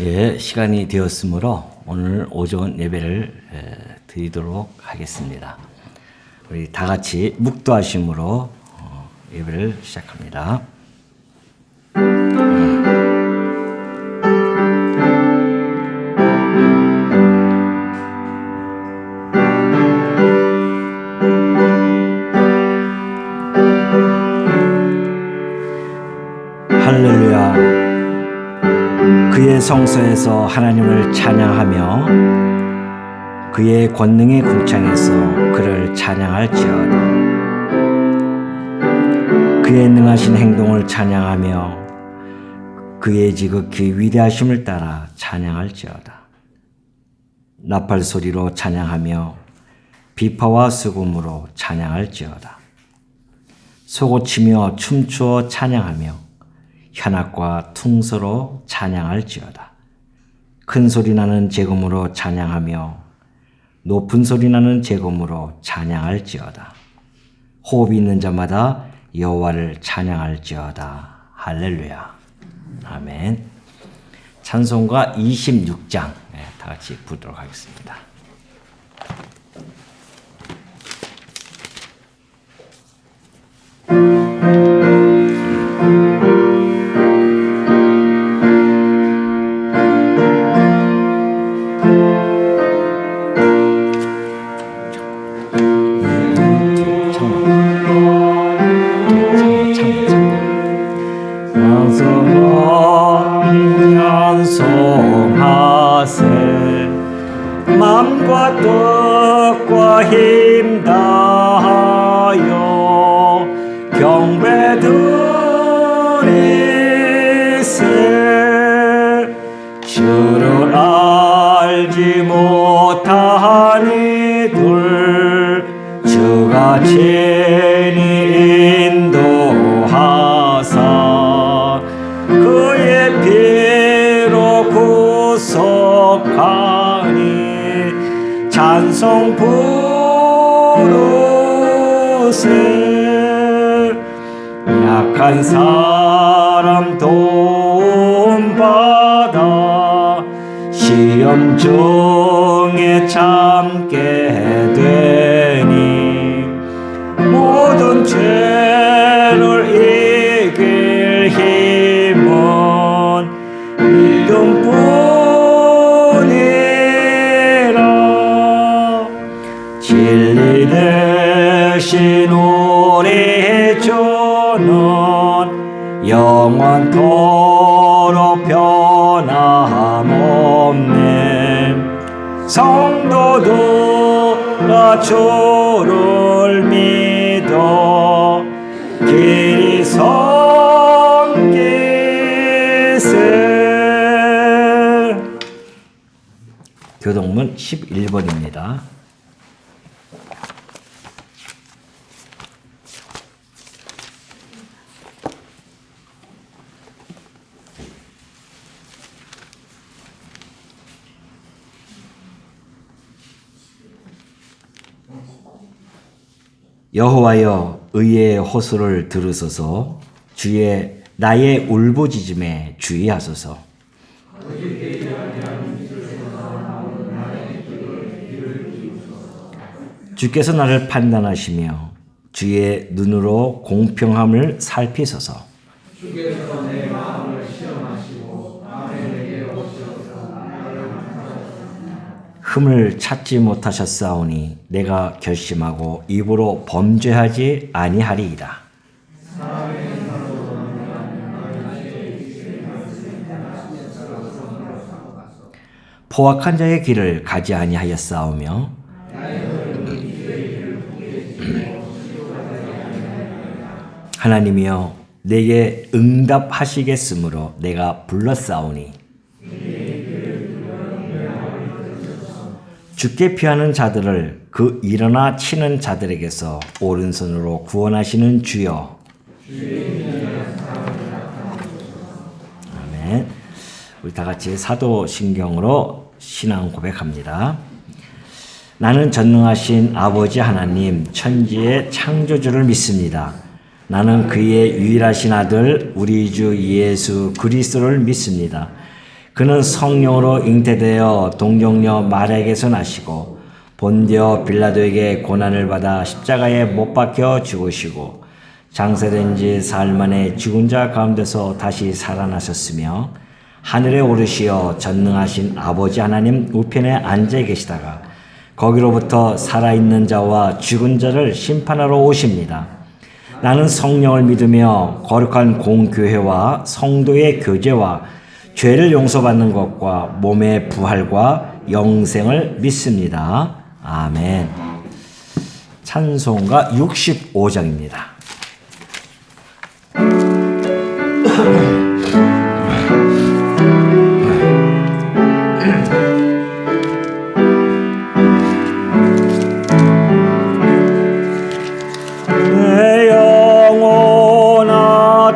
예, 시간이 되었으므로 오늘 오전 예배를 드리도록 하겠습니다. 우리 다 같이 묵도하심으로 예배를 시작합니다. 할렐루야. 그의 성소에서 하나님을 찬양하며 그의 권능의 궁창에서 그를 찬양할지어다. 그의 능하신 행동을 찬양하며 그의 지극히 위대하심을 따라 찬양할지어다. 나팔 소리로 찬양하며 비파와 수금으로 찬양할지어다. 소고치며 춤추어 찬양하며 현악과 퉁소로 찬양할지어다. 큰 소리 나는 제금으로 찬양하며 높은 소리 나는 제금으로 찬양할지어다. 호흡이 있는 자마다 여호와를 찬양할지어다. 할렐루야. 아멘. 찬송가 26장 다 같이 부르도록 하겠습니다. 맘과 뜻과 힘 다하여 경배 드리세. 주를 알지 못한 이들 주가 친히 인도하사 그의 피로 구속하니 찬송 부르세. 약한 사람 도움받아 시험 중에 참게 되니 모든 죄를 이길 힘은 믿음뿐이라. 진리 대신 우리 주는 영원토록 변함없네. 성도들아 주를 믿어 길이 섬기세. 교동문 11번입니다. 여호와여 의의 호소를 들으소서. 주의 나의 울부짖음에 주의하소서. 주께서 나를 판단하시며 주의 눈으로 공평함을 살피소서. 주께서 내 마음을 시험하시고 마음에 내게 오셔서 나를 만나셨으나 흠을 찾지 못하셨사오니 내가 결심하고 입으로 범죄하지 아니하리이다. 포악한 자의 길을 가지 아니하였사오며 하나님이여 내게 응답하시겠으므로 내가 불렀사오니 주께 피하는 자들을 그 일어나 치는 자들에게서 오른손으로 구원하시는 주여. 아멘. 우리 다 같이 사도신경으로 신앙 고백합니다. 나는 전능하신 아버지 하나님 천지의 창조주를 믿습니다. 나는 그의 유일하신 아들 우리 주 예수 그리스도를 믿습니다. 그는 성령으로 잉태되어 동정녀 마리아에게서 나시고 본디오 빌라도에게 고난을 받아 십자가에 못 박혀 죽으시고 장사된 지 사흘 만에 죽은 자 가운데서 다시 살아나셨으며 하늘에 오르시어 전능하신 아버지 하나님 우편에 앉아 계시다가 거기로부터 살아있는 자와 죽은 자를 심판하러 오십니다. 나는 성령을 믿으며 거룩한 공교회와 성도의 교제와 죄를 용서받는 것과 몸의 부활과 영생을 믿습니다. 아멘. 찬송가 65장입니다. 내 영혼아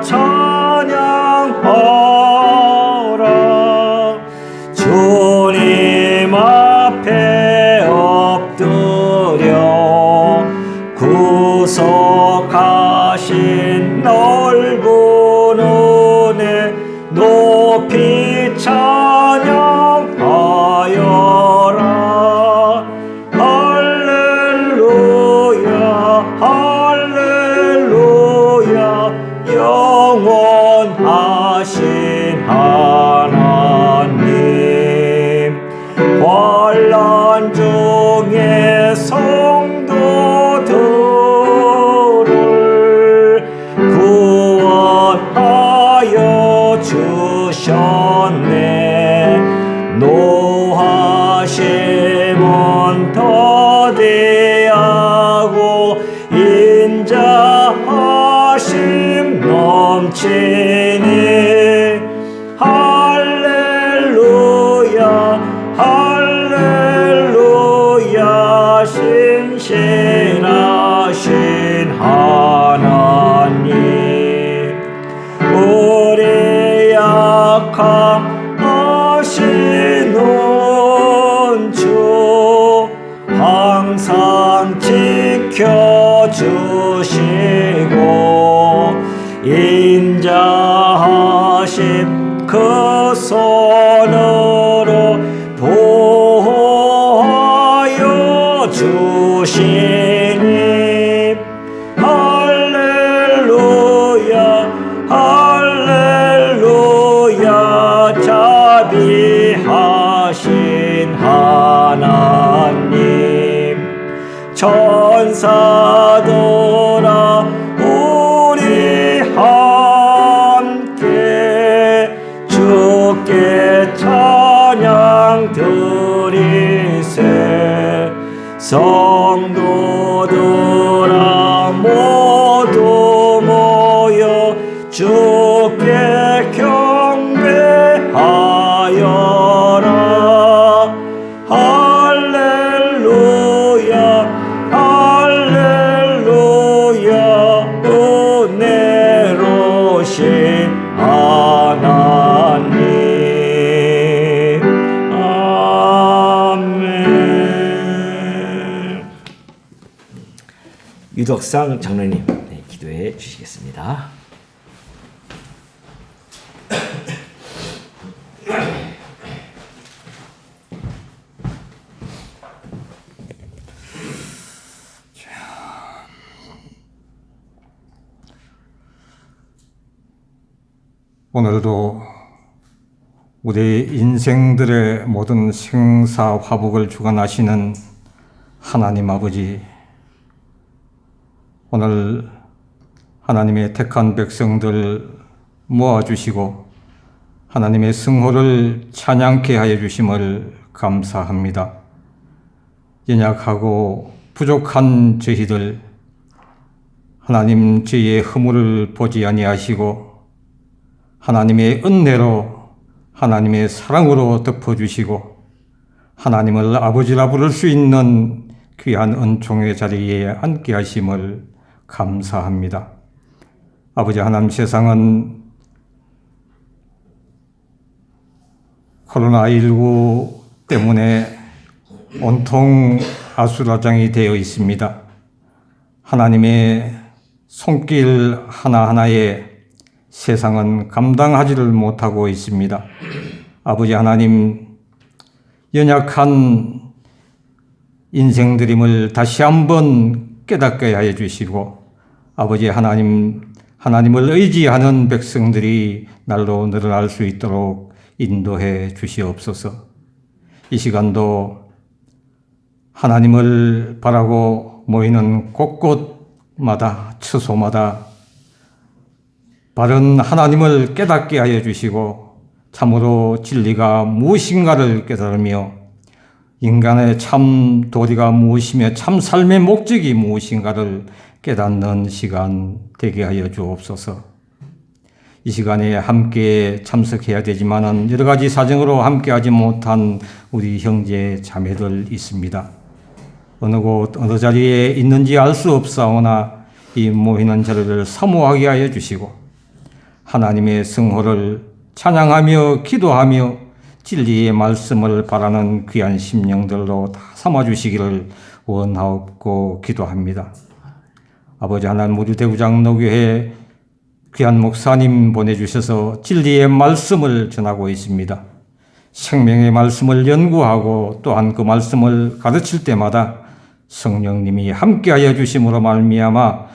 찬양하라. 주님 앞에 엎드려 구속하신 넓은 은혜 높이 찬양하여라. 할렐루야 할렐루야 영원하신 하나님. 환난 중에 성도들을 구원하여 주셨네. 노하심은 더디하고 인자하심 넘치니. 할렐루야 할렐루야 신실하신 하나님. 우리 약함 아시는 주 항상 지켜주시고 인자하심 그 손으로 보호하여 주시니. 할렐루야 할렐루야 자비하신 하나님. 천사들아 우리 함께 주께 찬양 드리세. 성도들아 모두 모여 주께 경배하여라. 할렐루야 할렐루야 은혜로우신 하나님. 아멘. 유덕상 장로님 기도해 주시겠습니다. 오늘도 우리 인생들의 모든 생사화복을 주관하시는 하나님 아버지, 오늘 하나님의 택한 백성들 모아주시고 하나님의 성호를 찬양케 하여 주심을 감사합니다. 연약하고 부족한 저희들, 하나님 저희의 허물을 보지 아니하시고 하나님의 은혜로 하나님의 사랑으로 덮어주시고 하나님을 아버지라 부를 수 있는 귀한 은총의 자리에 앉게 하심을 감사합니다. 아버지 하나님, 세상은 코로나19 때문에 온통 아수라장이 되어 있습니다. 하나님의 손길 하나하나에 세상은 감당하지를 못하고 있습니다. 아버지 하나님, 연약한 인생들임을 다시 한번 깨닫게 하여 주시고, 아버지 하나님을 의지하는 백성들이 날로 늘어날 수 있도록 인도해 주시옵소서. 이 시간도 하나님을 바라고 모이는 곳곳마다, 처소마다 바른 하나님을 깨닫게 하여 주시고, 참으로 진리가 무엇인가를 깨달으며 인간의 참 도리가 무엇이며 참 삶의 목적이 무엇인가를 깨닫는 시간 되게 하여 주옵소서. 이 시간에 함께 참석해야 되지만은 여러 가지 사정으로 함께하지 못한 우리 형제 자매들 있습니다. 어느 곳 어느 자리에 있는지 알 수 없사오나 이 모이는 자리를 사모하게 하여 주시고, 하나님의 성호를 찬양하며 기도하며 진리의 말씀을 바라는 귀한 심령들로 다 삼아주시기를 원하옵고 기도합니다. 아버지 하나님, 우리 대구장로교회 귀한 목사님 보내주셔서 진리의 말씀을 전하고 있습니다. 생명의 말씀을 연구하고 또한 그 말씀을 가르칠 때마다 성령님이 함께하여 주심으로 말미암아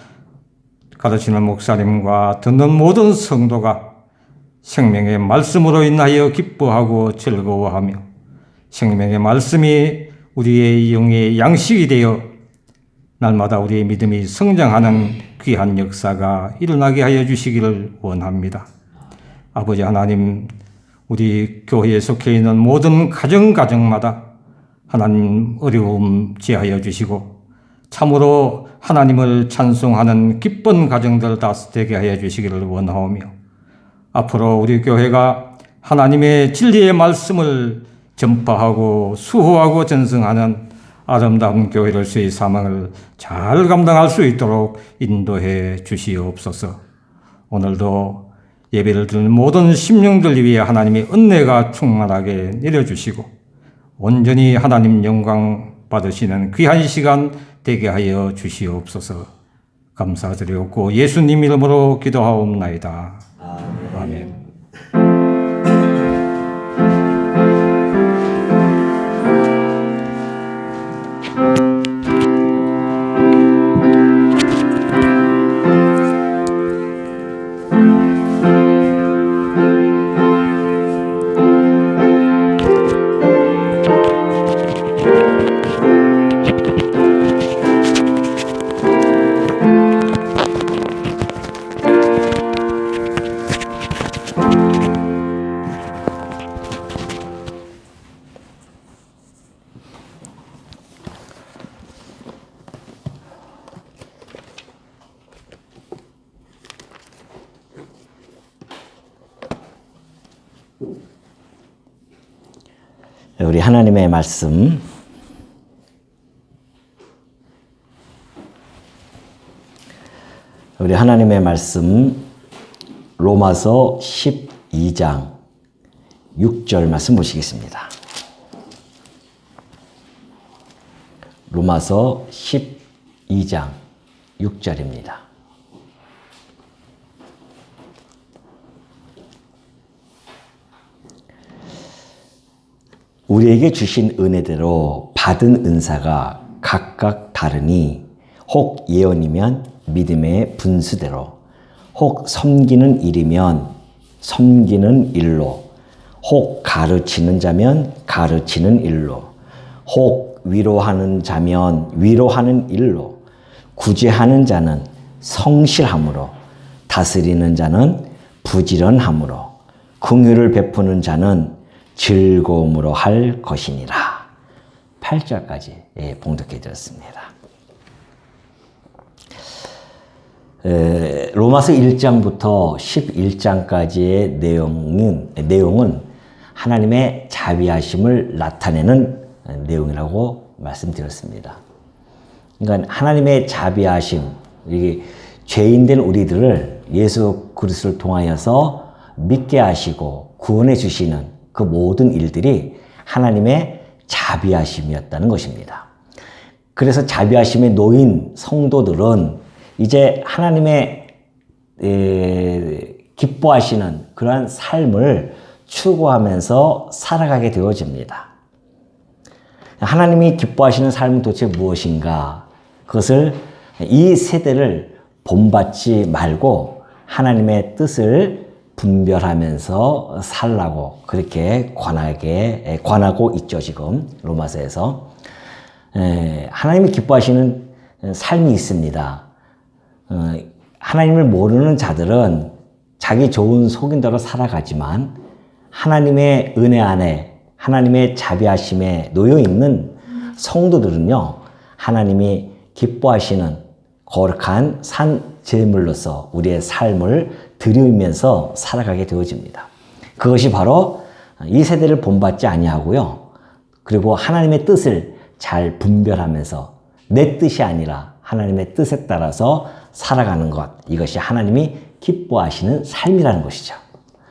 가르치는 목사님과 듣는 모든 성도가 생명의 말씀으로 인하여 기뻐하고 즐거워하며 생명의 말씀이 우리의 영의 양식이 되어 날마다 우리의 믿음이 성장하는 귀한 역사가 일어나게 하여 주시기를 원합니다. 아버지 하나님, 우리 교회에 속해 있는 모든 가정마다 하나님 어려움 지하여 주시고 참으로 하나님을 찬송하는 기쁜 가정들 다 되게 하여 주시기를 원하오며, 앞으로 우리 교회가 하나님의 진리의 말씀을 전파하고 수호하고 전승하는 아름다운 교회로서의 사명을 잘 감당할 수 있도록 인도해 주시옵소서. 오늘도 예배를 드리는 모든 심령들 위해 하나님의 은혜가 충만하게 내려주시고 온전히 하나님 영광 받으시는 귀한 시간 되게 하여 주시옵소서. 감사드리옵고 예수님 이름으로 기도하옵나이다. 아멘. 우리 하나님의 말씀 로마서 12장 6절 말씀 보시겠습니다. 로마서 12장 6절입니다. 우리에게 주신 은혜대로 받은 은사가 각각 다르니 혹 예언이면 믿음의 분수대로, 혹 섬기는 일이면 섬기는 일로, 혹 가르치는 자면 가르치는 일로, 혹 위로하는 자면 위로하는 일로, 구제하는 자는 성실함으로, 다스리는 자는 부지런함으로, 긍휼을 베푸는 자는 즐거움으로 할 것이니라. 8절까지 봉독해 드렸습니다. 로마서 1장부터 11장까지의 내용은 하나님의 자비하심을 나타내는 내용이라고 말씀드렸습니다. 그러니까 하나님의 자비하심, 이게 죄인된 우리들을 예수 그리스도를 통하여서 믿게 하시고 구원해 주시는 그 모든 일들이 하나님의 자비하심이었다는 것입니다. 그래서 자비하심에 놓인 성도들은 이제 하나님의 기뻐하시는 그러한 삶을 추구하면서 살아가게 되어집니다. 하나님이 기뻐하시는 삶은 도대체 무엇인가? 그것을 이 세대를 본받지 말고 하나님의 뜻을 분별하면서 살라고 그렇게 권하고 있죠, 지금 로마서에서. 하나님이 기뻐하시는 삶이 있습니다. 하나님을 모르는 자들은 자기 좋은 속인대로 살아가지만 하나님의 은혜 안에 하나님의 자비하심에 놓여 있는 성도들은요, 하나님이 기뻐하시는 거룩한 산 제물로서 우리의 삶을 드리면서 살아가게 되어집니다. 그것이 바로 이 세대를 본받지 아니하고요, 그리고 하나님의 뜻을 잘 분별하면서 내 뜻이 아니라 하나님의 뜻에 따라서 살아가는 것, 이것이 하나님이 기뻐하시는 삶이라는 것이죠.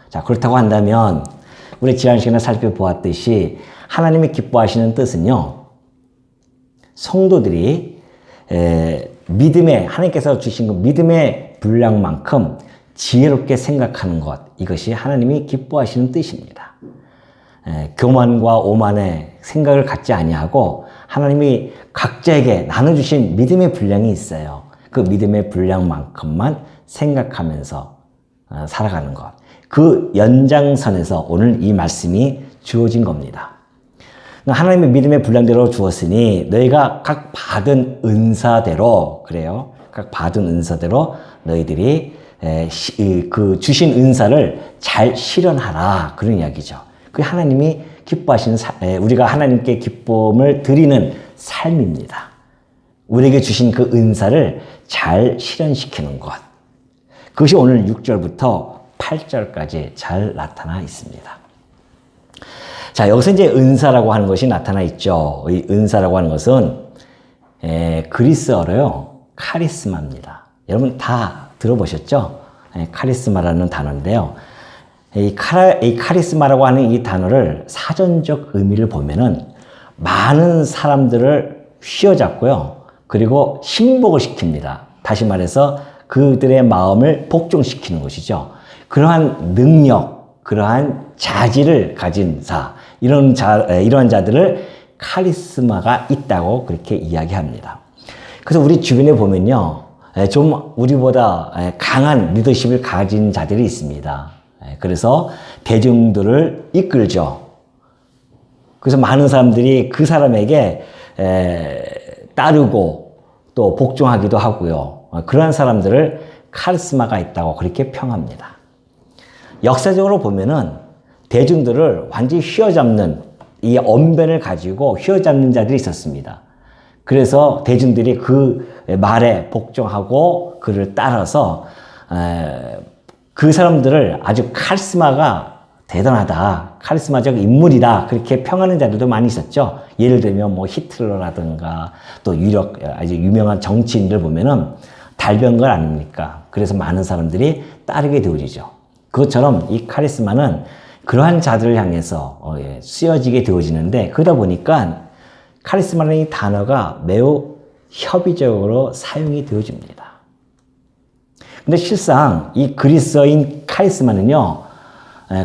자, 그렇다고 한다면 우리 지난 시간에 살펴보았듯이 하나님이 기뻐하시는 뜻은요, 성도들이 하나님께서 주신 그 믿음의 분량만큼 지혜롭게 생각하는 것, 이것이 하나님이 기뻐하시는 뜻입니다. 교만과 오만의 생각을 갖지 아니하고 하나님이 각자에게 나눠주신 믿음의 분량이 있어요. 그 믿음의 분량만큼만 생각하면서 살아가는 것. 그 연장선에서 오늘 이 말씀이 주어진 겁니다. 하나님의 믿음의 분량대로 주었으니 너희가 각 받은 은사대로, 그래요, 각 받은 은사대로 너희들이 그 주신 은사를 잘 실현하라, 그런 이야기죠. 그 하나님이 기뻐하시는 우리가 하나님께 기쁨을 드리는 삶입니다. 우리에게 주신 그 은사를 잘 실현시키는 것, 그것이 오늘 6절부터 8절까지 잘 나타나 있습니다. 자, 여기서 이제 은사라고 하는 것이 나타나 있죠. 이 은사라고 하는 것은 그리스어로요, 카리스마입니다. 여러분 다 들어보셨죠? 카리스마라는 단어인데요. 이 카리스마라고 하는 이 단어를 사전적 의미를 보면은 많은 사람들을 휘어잡고요, 그리고 신복을 시킵니다. 다시 말해서 그들의 마음을 복종시키는 것이죠. 그러한 능력, 그러한 자질을 가진 이러한 자들을 카리스마가 있다고 그렇게 이야기합니다. 그래서 우리 주변에 보면요, 좀 우리보다 강한 리더십을 가진 자들이 있습니다. 그래서 대중들을 이끌죠. 그래서 많은 사람들이 그 사람에게 따르고 또 복종하기도 하고요. 그러한 사람들을 카리스마가 있다고 그렇게 평합니다. 역사적으로 보면은 대중들을 완전히 휘어잡는 이 언변을 가지고 휘어잡는 자들이 있었습니다. 그래서 대중들이 그 말에 복종하고 그를 따라서 그 사람들을 아주 카리스마가 대단하다, 카리스마적 인물이다, 그렇게 평하는 자들도 많이 있었죠. 예를 들면 뭐 히틀러라든가 또 아주 유명한 정치인들 보면은 달변걸 아닙니까? 그래서 많은 사람들이 따르게 되어지죠. 그것처럼 이 카리스마는 그러한 자들을 향해서 쓰여지게 되어지는데, 그러다 보니까 카리스마라는 이 단어가 매우 협의적으로 사용이 되어집니다. 근데 실상 이 그리스어인 카리스마는요,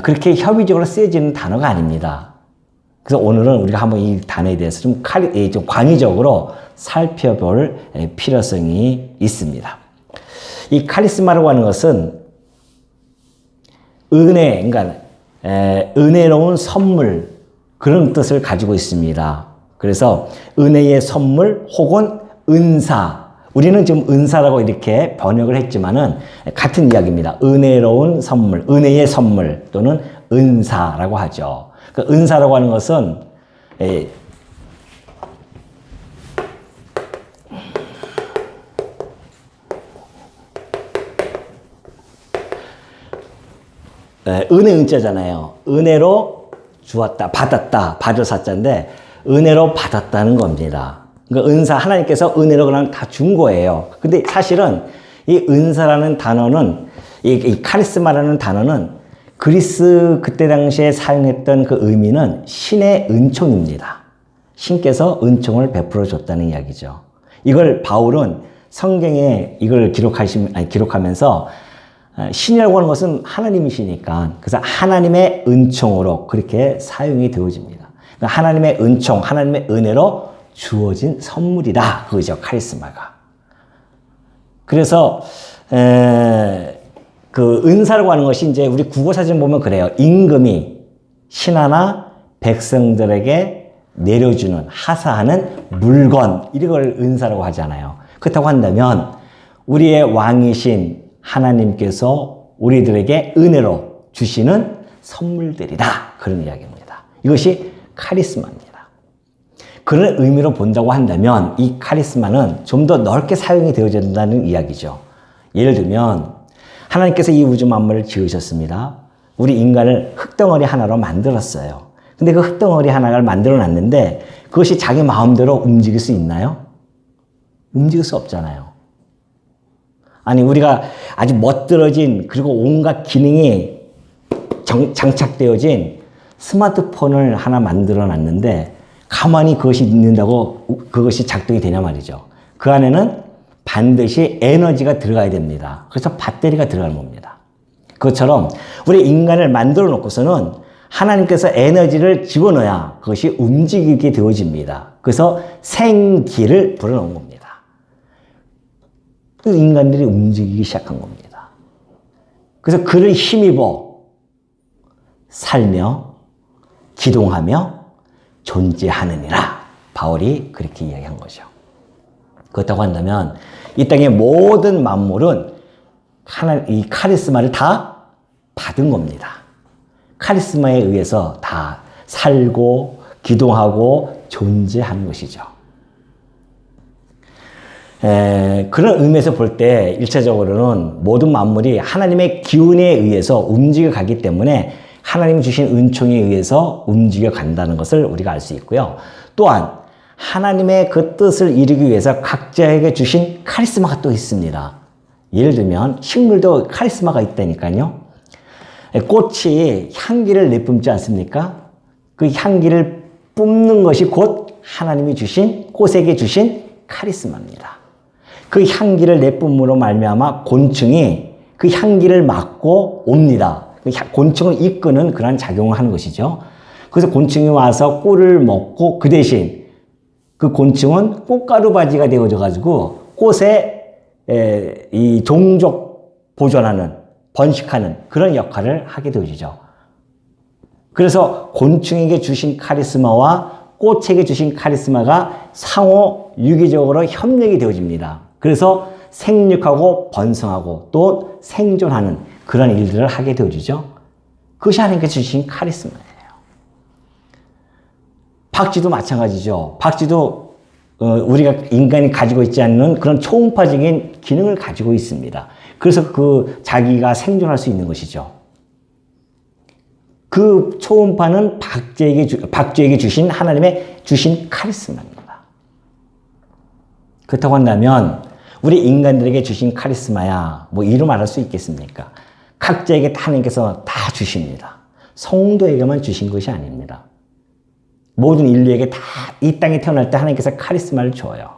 그렇게 협의적으로 쓰여지는 단어가 아닙니다. 그래서 오늘은 우리가 한번 이 단어에 대해서 좀 광의적으로 살펴볼 필요성이 있습니다. 이 카리스마라고 하는 것은 그러니까 은혜로운 선물, 그런 뜻을 가지고 있습니다. 그래서 은혜의 선물 혹은 은사, 우리는 지금 은사라고 이렇게 번역을 했지만은 같은 이야기입니다. 은혜로운 선물, 은혜의 선물 또는 은사라고 하죠. 그 은사라고 하는 것은 은혜 은자잖아요. 은혜로 주었다, 받았다, 받을 사자인데 은혜로 받았다는 겁니다. 그러니까 은사, 하나님께서 은혜로 그냥 다 준 거예요. 근데 사실은 이 은사라는 단어는, 이 카리스마라는 단어는 그리스 그때 당시에 사용했던 그 의미는 신의 은총입니다. 신께서 은총을 베풀어 줬다는 이야기죠. 이걸 바울은 성경에 이걸 기록하면서 신이라고 하는 것은 하나님이시니까 그래서 하나님의 은총으로 그렇게 사용이 되어집니다. 그러니까 하나님의 은총, 하나님의 은혜로 주어진 선물이다. 그거죠. 카리스마가. 그래서 그 은사라고 하는 것이 이제 우리 국어사전 보면 그래요. 임금이 신하나 백성들에게 내려주는 하사하는 물건 이걸 은사라고 하잖아요. 그렇다고 한다면 우리의 왕이신 하나님께서 우리들에게 은혜로 주시는 선물들이다. 그런 이야기입니다. 이것이 카리스마입니다. 그런 의미로 본다고 한다면 이 카리스마는 좀 더 넓게 사용이 되어야 된다는 이야기죠. 예를 들면 하나님께서 이 우주 만물을 지으셨습니다. 우리 인간을 흙덩어리 하나로 만들었어요. 근데 그 흙덩어리 하나를 만들어 놨는데 그것이 자기 마음대로 움직일 수 있나요? 움직일 수 없잖아요. 아니 우리가 아주 멋들어진 그리고 온갖 기능이 장착되어진 스마트폰을 하나 만들어 놨는데 가만히 그것이 있는다고 그것이 작동이 되냐 말이죠. 그 안에는 반드시 에너지가 들어가야 됩니다. 그래서 배터리가 들어가는 겁니다. 그것처럼 우리 인간을 만들어 놓고서는 하나님께서 에너지를 집어넣어야 그것이 움직이게 되어집니다. 그래서 생기를 불어넣은 겁니다. 그 인간들이 움직이기 시작한 겁니다. 그래서 그를 힘입어 살며 기동하며 존재하느니라. 바울이 그렇게 이야기한 거죠. 그렇다고 한다면 이 땅의 모든 만물은 이 카리스마를 다 받은 겁니다. 카리스마에 의해서 다 살고 기동하고 존재하는 것이죠. 그런 의미에서 볼 때 1차적으로는 모든 만물이 하나님의 기운에 의해서 움직여 가기 때문에 하나님이 주신 은총에 의해서 움직여 간다는 것을 우리가 알 수 있고요. 또한 하나님의 그 뜻을 이루기 위해서 각자에게 주신 카리스마가 또 있습니다. 예를 들면 식물도 카리스마가 있다니까요. 꽃이 향기를 내뿜지 않습니까? 그 향기를 뿜는 것이 곧 하나님이 주신 꽃에게 주신 카리스마입니다. 그 향기를 내뿜으로 말미암아 곤충이 그 향기를 맡고 옵니다. 곤충을 이끄는 그런 작용을 하는 것이죠. 그래서 곤충이 와서 꿀을 먹고 그 대신 그 곤충은 꽃가루 바지가 되어져 가지고 꽃에 이 종족 보존하는 번식하는 그런 역할을 하게 되어지죠. 그래서 곤충에게 주신 카리스마와 꽃에게 주신 카리스마가 상호 유기적으로 협력이 되어집니다. 그래서 생육하고 번성하고 또 생존하는 그런 일들을 하게 되어지죠. 그것이 하나님께서 주신 카리스마예요. 박쥐도 마찬가지죠. 박쥐도 우리가 인간이 가지고 있지 않는 그런 초음파적인 기능을 가지고 있습니다. 그래서 그 자기가 생존할 수 있는 것이죠. 그 초음파는 박쥐에게 주신 하나님의 주신 카리스마입니다. 그렇다고 한다면 우리 인간들에게 주신 카리스마야 뭐 이루 말할 수 있겠습니까? 각자에게 하나님께서 다 주십니다. 성도에게만 주신 것이 아닙니다. 모든 인류에게 다 이 땅에 태어날 때 하나님께서 카리스마를 줘요.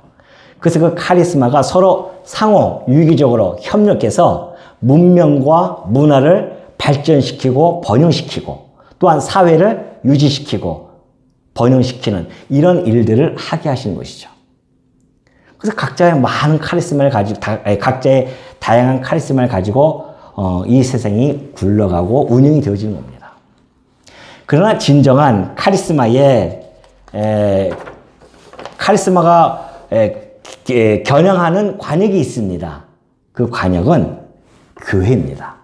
그래서 그 카리스마가 서로 상호 유기적으로 협력해서 문명과 문화를 발전시키고 번영시키고 또한 사회를 유지시키고 번영시키는 이런 일들을 하게 하시는 것이죠. 그래서 각자의 많은 카리스마를 가지고 각자의 다양한 카리스마를 가지고 이 세상이 굴러가고 운영이 되어지는 겁니다. 그러나 진정한 카리스마가 겨냥하는 관역이 있습니다. 그 관역은 교회입니다.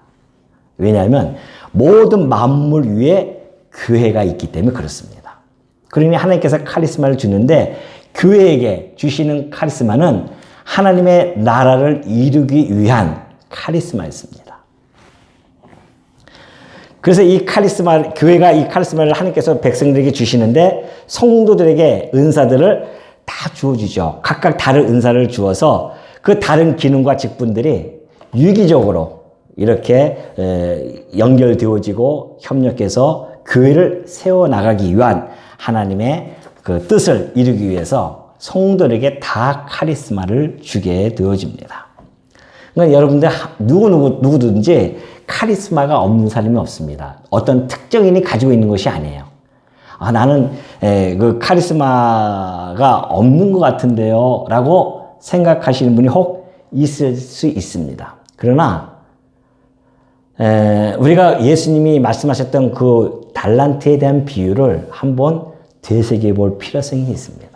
왜냐하면 모든 만물 위에 교회가 있기 때문에 그렇습니다. 그러니 하나님께서 카리스마를 주는데 교회에게 주시는 카리스마는 하나님의 나라를 이루기 위한 카리스마였습니다. 그래서 이 카리스마, 교회가 이 카리스마를 하나님께서 백성들에게 주시는데 성도들에게 은사들을 다 주어주죠. 각각 다른 은사를 주어서 그 다른 기능과 직분들이 유기적으로 이렇게 연결되어지고 협력해서 교회를 세워나가기 위한 하나님의 그 뜻을 이루기 위해서 성도들에게 다 카리스마를 주게 되어집니다. 그러니까 여러분들 누구든지 카리스마가 없는 사람이 없습니다. 어떤 특정인이 가지고 있는 것이 아니에요. 나는 그 카리스마가 없는 것 같은데요 라고 생각하시는 분이 혹 있을 수 있습니다. 그러나 우리가 예수님이 말씀하셨던 그 달란트에 대한 비유를 한번 되새겨 볼 필요성이 있습니다.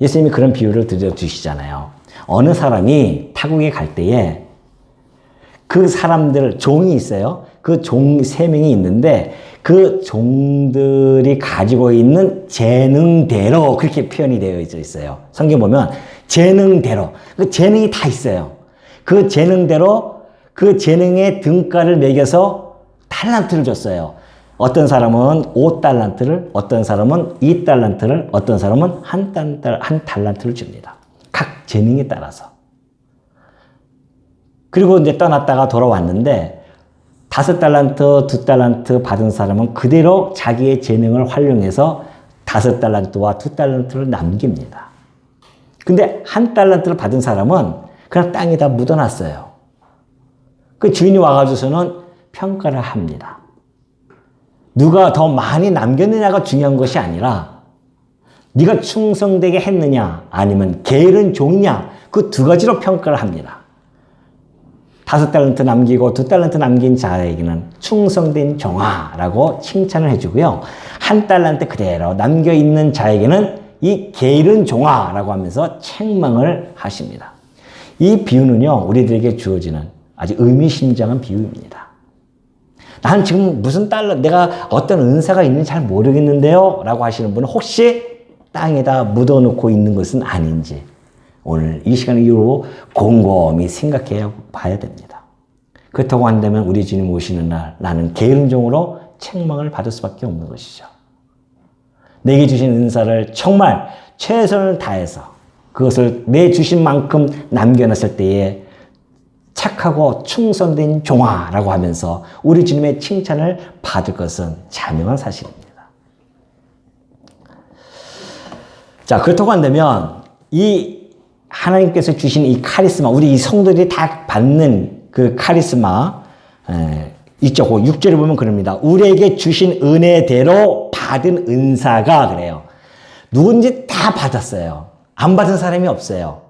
예수님이 그런 비유를 들려주시잖아요. 어느 사람이 타국에 갈 때에 그 사람들, 종이 있어요. 그 종 3명이 있는데 그 종들이 가지고 있는 재능대로 그렇게 표현이 되어 있어요. 성경 보면 재능대로. 그 재능이 다 있어요. 그 재능대로 그 재능의 등가를 매겨서 달란트를 줬어요. 어떤 사람은 5달란트를, 어떤 사람은 2달란트를, 어떤 사람은 한 달란트를 줍니다. 각 재능에 따라서. 그리고 이제 떠났다가 돌아왔는데 5달란트, 2달란트 받은 사람은 그대로 자기의 재능을 활용해서 5달란트와 2달란트를 남깁니다. 근데 1달란트를 받은 사람은 그냥 땅에다 묻어놨어요. 그 주인이 와가지고서는 평가를 합니다. 누가 더 많이 남겼느냐가 중요한 것이 아니라 네가 충성되게 했느냐 아니면 게으른 종이냐 그 2가지로 평가를 합니다. 5달란트 남기고 2달란트 남긴 자에게는 충성된 종아라고 칭찬을 해주고요. 1달란트 그대로 남겨있는 자에게는 이 게으른 종아라고 하면서 책망을 하십니다. 이 비유는요, 우리들에게 주어지는 아주 의미심장한 비유입니다. 나는 지금 무슨 내가 어떤 은사가 있는지 잘 모르겠는데요 라고 하시는 분은 혹시 땅에다 묻어놓고 있는 것은 아닌지 오늘 이 시간 이후로 곰곰이 생각해 봐야 됩니다. 그렇다고 한다면 우리 주님 오시는 날 나는 게으른 종으로 책망을 받을 수밖에 없는 것이죠. 내게 주신 은사를 정말 최선을 다해서 그것을 내 주신 만큼 남겨놨을 때에 착하고 충성된 종아라고 하면서 우리 주님의 칭찬을 받을 것은 자명한 사실입니다. 자, 그렇다고 한다면 이 하나님께서 주신 이 카리스마, 우리 이 성도들이 다 받는 그 카리스마 있죠. 6절에 보면 그럽니다. 우리에게 주신 은혜대로 받은 은사가 그래요. 누군지 다 받았어요. 안 받은 사람이 없어요.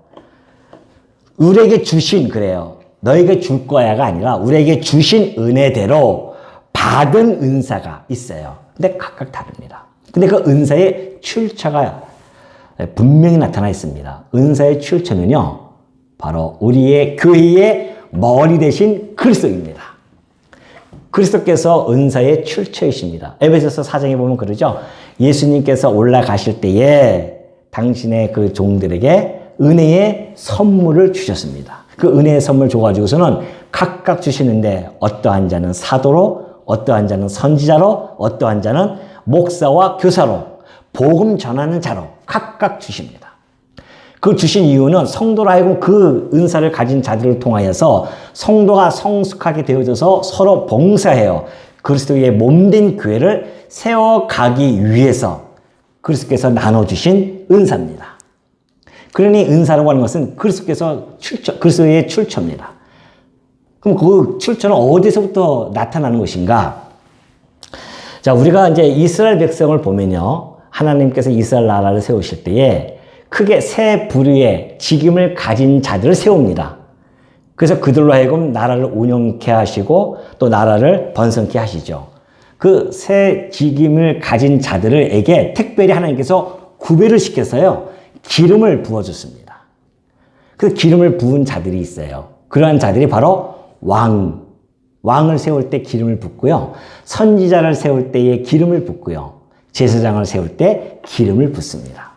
우리에게 주신 그래요. 너에게 줄 거야가 아니라 우리에게 주신 은혜대로 받은 은사가 있어요. 근데 각각 다릅니다. 근데 그 은사의 출처가 분명히 나타나 있습니다. 은사의 출처는요, 바로 우리의 교회의 머리 대신 그리스도입니다. 그리스도께서 은사의 출처이십니다. 에베소서 4장에 보면 그러죠. 예수님께서 올라가실 때에 당신의 그 종들에게 은혜의 선물을 주셨습니다. 그 은혜의 선물 줘가지고서는 각각 주시는데 어떠한 자는 사도로, 어떠한 자는 선지자로, 어떠한 자는 목사와 교사로, 복음 전하는 자로 각각 주십니다. 그 주신 이유는 성도로 하여금 그 은사를 가진 자들을 통하여서 성도가 성숙하게 되어져서 서로 봉사해요. 그리스도의 몸된 교회를 세워가기 위해서 그리스도께서 나눠주신 은사입니다. 그러니 은사라고 하는 것은 그리스도의 출처입니다. 그럼 그 출처는 어디서부터 나타나는 것인가? 자, 우리가 이제 이스라엘 백성을 보면요. 하나님께서 이스라엘 나라를 세우실 때에 크게 세 부류의 직임을 가진 자들을 세웁니다. 그래서 그들로 하여금 나라를 운영케 하시고 또 나라를 번성케 하시죠. 그 세 직임을 가진 자들에게 특별히 하나님께서 구별을 시켜서요. 기름을 부어줬습니다. 그 기름을 부은 자들이 있어요. 그러한 자들이 바로 왕을 세울 때 기름을 붓고요. 선지자를 세울 때에 기름을 붓고요. 제사장을 세울 때 기름을 붓습니다.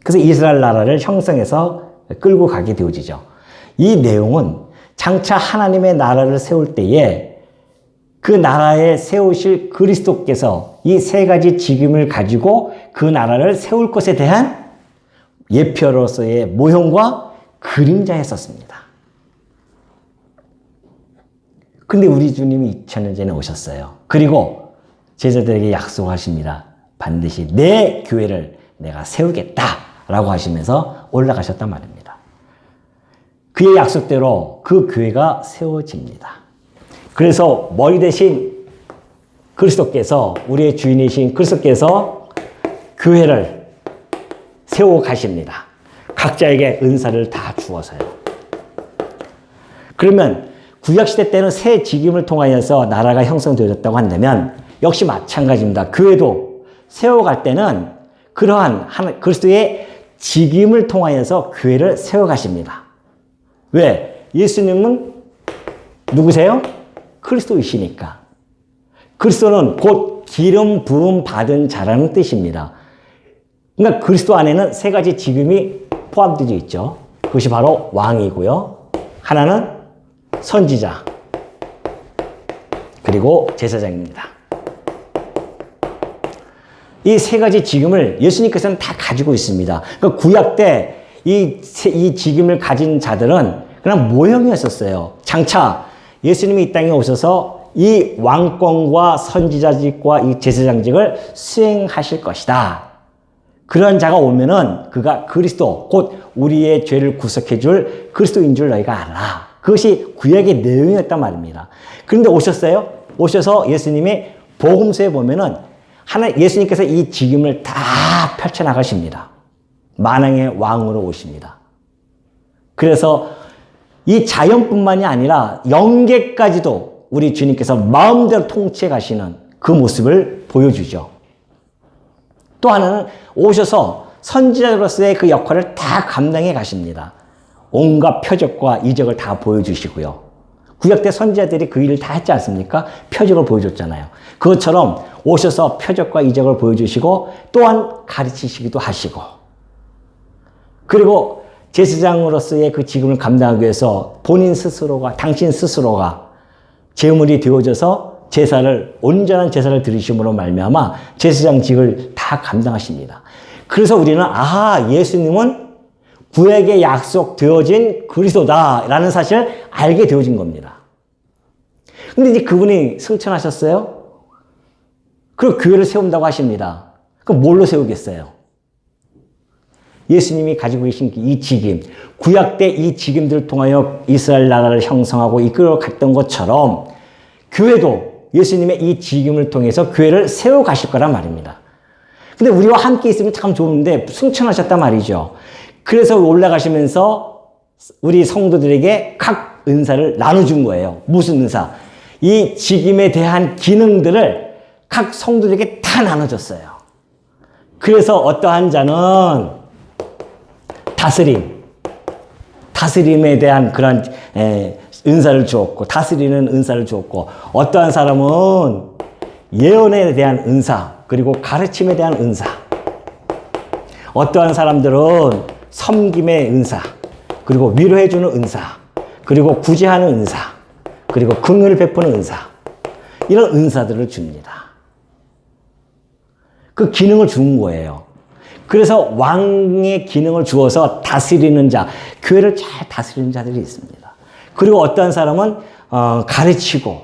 그래서 이스라엘 나라를 형성해서 끌고 가게 되어지죠. 이 내용은 장차 하나님의 나라를 세울 때에 그 나라에 세우실 그리스도께서 이 세 가지 직임을 가지고 그 나라를 세울 것에 대한 예표로서의 모형과 그림자였었습니다. 근데 우리 주님이 2000년 전에 오셨어요. 그리고 제자들에게 약속하십니다. 반드시 내 교회를 내가 세우겠다라고 하시면서 올라가셨단 말입니다. 그의 약속대로 그 교회가 세워집니다. 그래서 머리 대신 그리스도께서, 우리의 주인이신 그리스도께서 교회를 세워 가십니다. 각자에게 은사를 다 주어서요. 그러면 구약시대 때는 새 직임을 통하여서 나라가 형성되어졌다고 한다면 역시 마찬가지입니다. 교회도 세워갈 때는 그러한 그리스도의 직임을 통하여서 교회를 세워가십니다. 왜? 예수님은 누구세요? 그리스도이시니까. 그리스도는 곧 기름 부음 받은 자라는 뜻입니다. 그러니까 그리스도 안에는 세 가지 직임이 포함되어 있죠. 그것이 바로 왕이고요. 하나는 선지자, 그리고 제사장입니다. 이 세 가지 직임을 예수님께서는 다 가지고 있습니다. 그러니까 구약 때 이 직임을 가진 자들은 그냥 모형이었었어요. 장차 예수님이 이 땅에 오셔서 이 왕권과 선지자직과 이 제사장직을 수행하실 것이다. 그런 자가 오면은 그가 그리스도, 곧 우리의 죄를 구속해 줄 그리스도인 줄 너희가 알아. 그것이 구약의 내용이었단 말입니다. 그런데 오셨어요? 오셔서 예수님이 복음서에 보면은 예수님께서 이 직임을 다 펼쳐나가십니다. 만왕의 왕으로 오십니다. 그래서 이 자연뿐만이 아니라 영계까지도 우리 주님께서 마음대로 통치해 가시는 그 모습을 보여주죠. 또 하나는 오셔서 선지자로서의 그 역할을 다 감당해 가십니다. 온갖 표적과 이적을 다 보여주시고요. 구약 때 선지자들이 그 일을 다 했지 않습니까? 표적을 보여줬잖아요. 그것처럼 오셔서 표적과 이적을 보여주시고 또한 가르치시기도 하시고, 그리고 제사장으로서의 그 직임을 감당하기 위해서 본인 스스로가, 당신 스스로가 제물이 되어져서 제사를, 온전한 제사를 드리심으로 말미암아 제사장직을 다 감당하십니다. 그래서 우리는 예수님은 구약에 약속되어진 그리스도다라는 사실을 알게 되어진 겁니다. 근데 이제 그분이 승천하셨어요? 그리고 교회를 세운다고 하십니다. 그럼 뭘로 세우겠어요? 예수님이 가지고 계신 이 직임, 구약 때 이 직임들을 통하여 이스라엘 나라를 형성하고 이끌어 갔던 것처럼 교회도 예수님의 이 직임을 통해서 교회를 세워 가실 거란 말입니다. 근데 우리와 함께 있으면 참 좋은데 승천하셨단 말이죠. 그래서 올라가시면서 우리 성도들에게 각 은사를 나눠준 거예요. 무슨 은사? 이 직임에 대한 기능들을 각 성도들에게 다 나눠줬어요. 그래서 어떠한 자는 다스림에 대한 그런 은사를 주었고, 다스리는 은사를 주었고, 어떠한 사람은 예언에 대한 은사, 그리고 가르침에 대한 은사, 어떠한 사람들은 섬김의 은사, 그리고 위로해주는 은사, 그리고 구제하는 은사, 그리고 긍휼을 베푸는 은사, 이런 은사들을 줍니다. 그 기능을 준 거예요. 그래서 왕의 기능을 주어서 다스리는 자, 교회를 잘 다스리는 자들이 있습니다. 그리고 어떤 사람은 가르치고,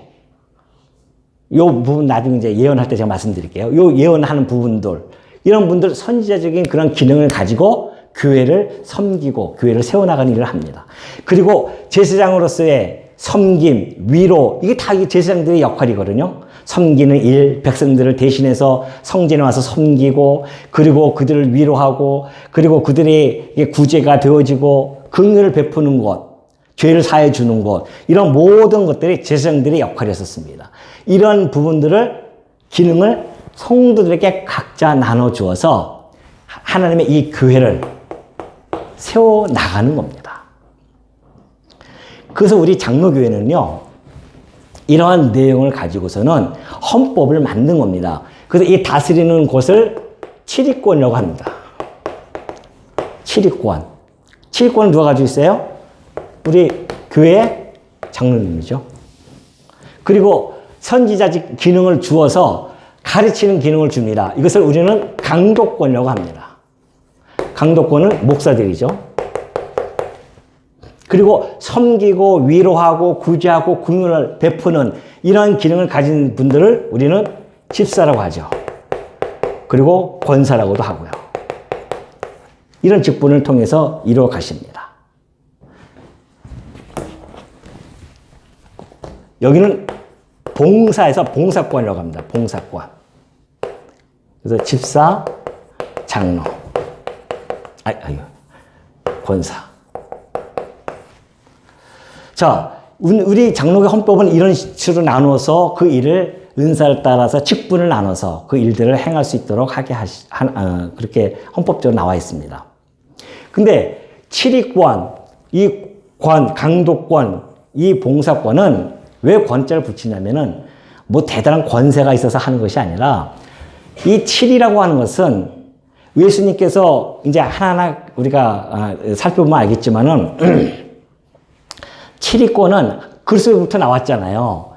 요 부분 나중에 이제 예언할 때 제가 말씀드릴게요. 요 예언하는 부분들, 이런 분들 선지자적인 그런 기능을 가지고 교회를 섬기고 교회를 세워나가는 일을 합니다. 그리고 제사장으로서의 섬김, 위로, 이게 다 제사장들의 역할이거든요. 섬기는 일, 백성들을 대신해서 성전에 와서 섬기고, 그리고 그들을 위로하고, 그리고 그들의 구제가 되어지고, 긍휼을 베푸는 것, 죄를 사해 주는 것, 이런 모든 것들이 제사장들의 역할이었습니다. 이런 부분들을, 기능을 성도들에게 각자 나눠 주어서 하나님의 이 교회를 세워 나가는 겁니다. 그래서 우리 장로교회는요, 이러한 내용을 가지고서는 헌법을 만든 겁니다. 그래서 이 다스리는 곳을 치리권이라고 합니다. 치리권. 치리권을 누가 가지고 있어요? 우리 교회 장로님이죠. 그리고 선지자직 기능을 주어서 가르치는 기능을 줍니다. 이것을 우리는 강독권이라고 합니다. 강독권은 목사들이죠. 그리고 섬기고 위로하고 구제하고 긍휼을 베푸는 이러한 기능을 가진 분들을 우리는 집사라고 하죠. 그리고 권사라고도 하고요. 이런 직분을 통해서 이루어 가십니다. 여기는 봉사에서 봉사권이라고 합니다. 봉사권. 그래서 집사, 장로, 권사. 자, 우리 장로교 헌법은 이런 식으로 나누어서 그 일을 은사를 따라서 직분을 나눠서 그 일들을 행할 수 있도록 하게 그렇게 헌법적으로 나와 있습니다. 근데 칠위권, 이 강도권, 이 봉사권은 왜 권자를 붙이냐면은 뭐 대단한 권세가 있어서 하는 것이 아니라 이 칠이라고 하는 것은 예수님께서 이제 하나하나 우리가 살펴보면 알겠지만은 칠위권은 그리스도부터 나왔잖아요.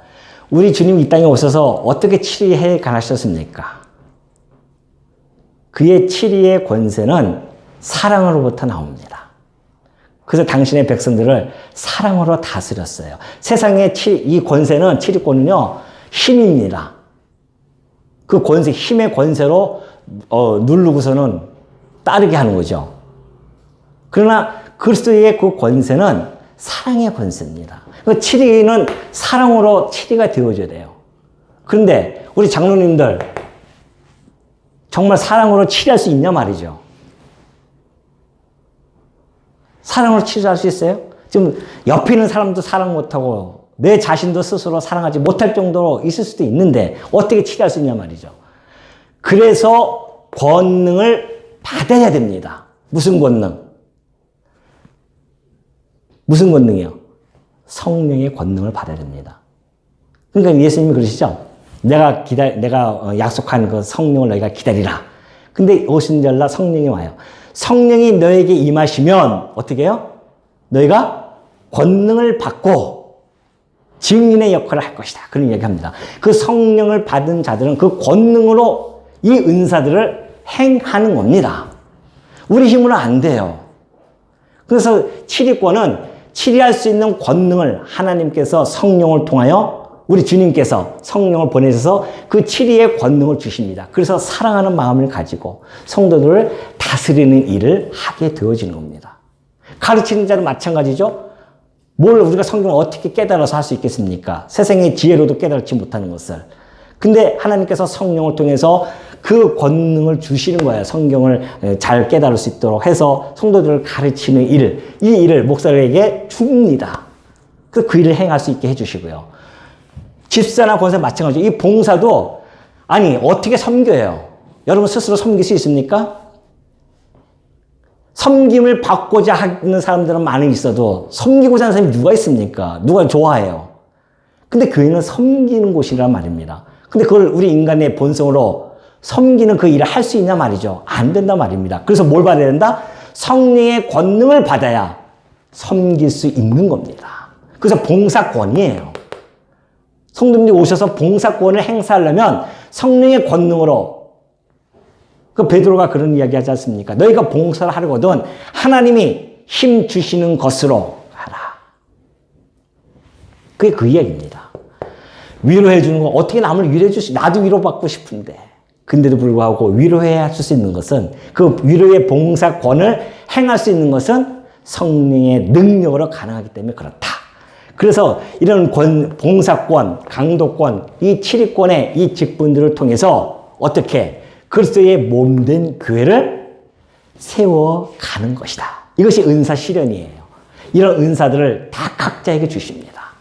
우리 주님이 이 땅에 오셔서 어떻게 칠위해 가셨습니까? 그의 칠위의 권세는 사랑으로부터 나옵니다. 그래서 당신의 백성들을 사랑으로 다스렸어요. 세상의 이 권세는, 칠위권은요, 힘입니다. 그 권세, 힘의 권세로 누르고서는 따르게 하는 거죠. 그러나 그리스도의 그 권세는 사랑의 권세입니다. 그 칠위는 사랑으로 칠위가 되어줘야 돼요. 그런데 우리 장로님들 정말 사랑으로 칠위할 수 있냐 말이죠. 사랑으로 치료할 수 있어요? 지금 옆에 있는 사람도 사랑 못하고 내 자신도 스스로 사랑하지 못할 정도로 있을 수도 있는데 어떻게 치료할 수 있냐 말이죠. 그래서 권능을 받아야 됩니다. 무슨 권능? 무슨 권능이요? 성령의 권능을 받아야 됩니다. 그러니까 예수님이 그러시죠? 내가 약속한 그 성령을 너희가 기다리라. 근데 오순절날 성령이 와요. 성령이 너에게 임하시면 어떻게 해요? 너희가 권능을 받고 증인의 역할을 할 것이다. 그런 얘기합니다. 그 성령을 받은 자들은 그 권능으로 이 은사들을 행하는 겁니다. 우리 힘으로 안 돼요. 그래서 칠위권은 칠위할 수 있는 권능을 하나님께서 성령을 통하여 우리 주님께서 성령을 보내셔서 그 칠위의 권능을 주십니다. 그래서 사랑하는 마음을 가지고 성도들을 다스리는 일을 하게 되어지는 겁니다. 가르치는 자도 마찬가지죠. 뭘 우리가 성경을 어떻게 깨달아서 할 수 있겠습니까? 세상의 지혜로도 깨달지 못하는 것을. 근데 하나님께서 성령을 통해서 그 권능을 주시는 거예요. 성경을 잘 깨달을 수 있도록 해서 성도들을 가르치는 일, 이 일을 목사에게 줍니다. 그 일을 행할 수 있게 해주시고요. 집사나 권사 마찬가지죠. 이 봉사도 아니 어떻게 섬겨요? 여러분 스스로 섬길 수 있습니까? 섬김을 받고자 하는 사람들은 많이 있어도 섬기고자 하는 사람이 누가 있습니까? 누가 좋아해요? 근데 교회는 섬기는 곳이란 말입니다. 근데 그걸 우리 인간의 본성으로 섬기는 그 일을 할 수 있냐 말이죠. 안 된단 말입니다. 그래서 뭘 받아야 된다? 성령의 권능을 받아야 섬길 수 있는 겁니다. 그래서 봉사권이에요. 성도님들이 오셔서 봉사권을 행사하려면 성령의 권능으로, 그 베드로가 그런 이야기 하지 않습니까? 너희가 봉사를 하려거든 하나님이 힘 주시는 것으로 하라. 그게 그 이야기입니다. 위로해 주는 거, 어떻게 남을 위로해 줄 수, 나도 위로받고 싶은데. 근데도 불구하고 위로해야 줄 수 있는 것은, 그 위로의 봉사권을 행할 수 있는 것은 성령의 능력으로 가능하기 때문에 그렇다. 그래서 이런 봉사권, 강도권, 이 칠위권의 이 직분들을 통해서 어떻게 그리스도의 몸된 교회를 세워가는 것이다. 이것이 은사 실현이에요. 이런 은사들을 다 각자에게 주십니다.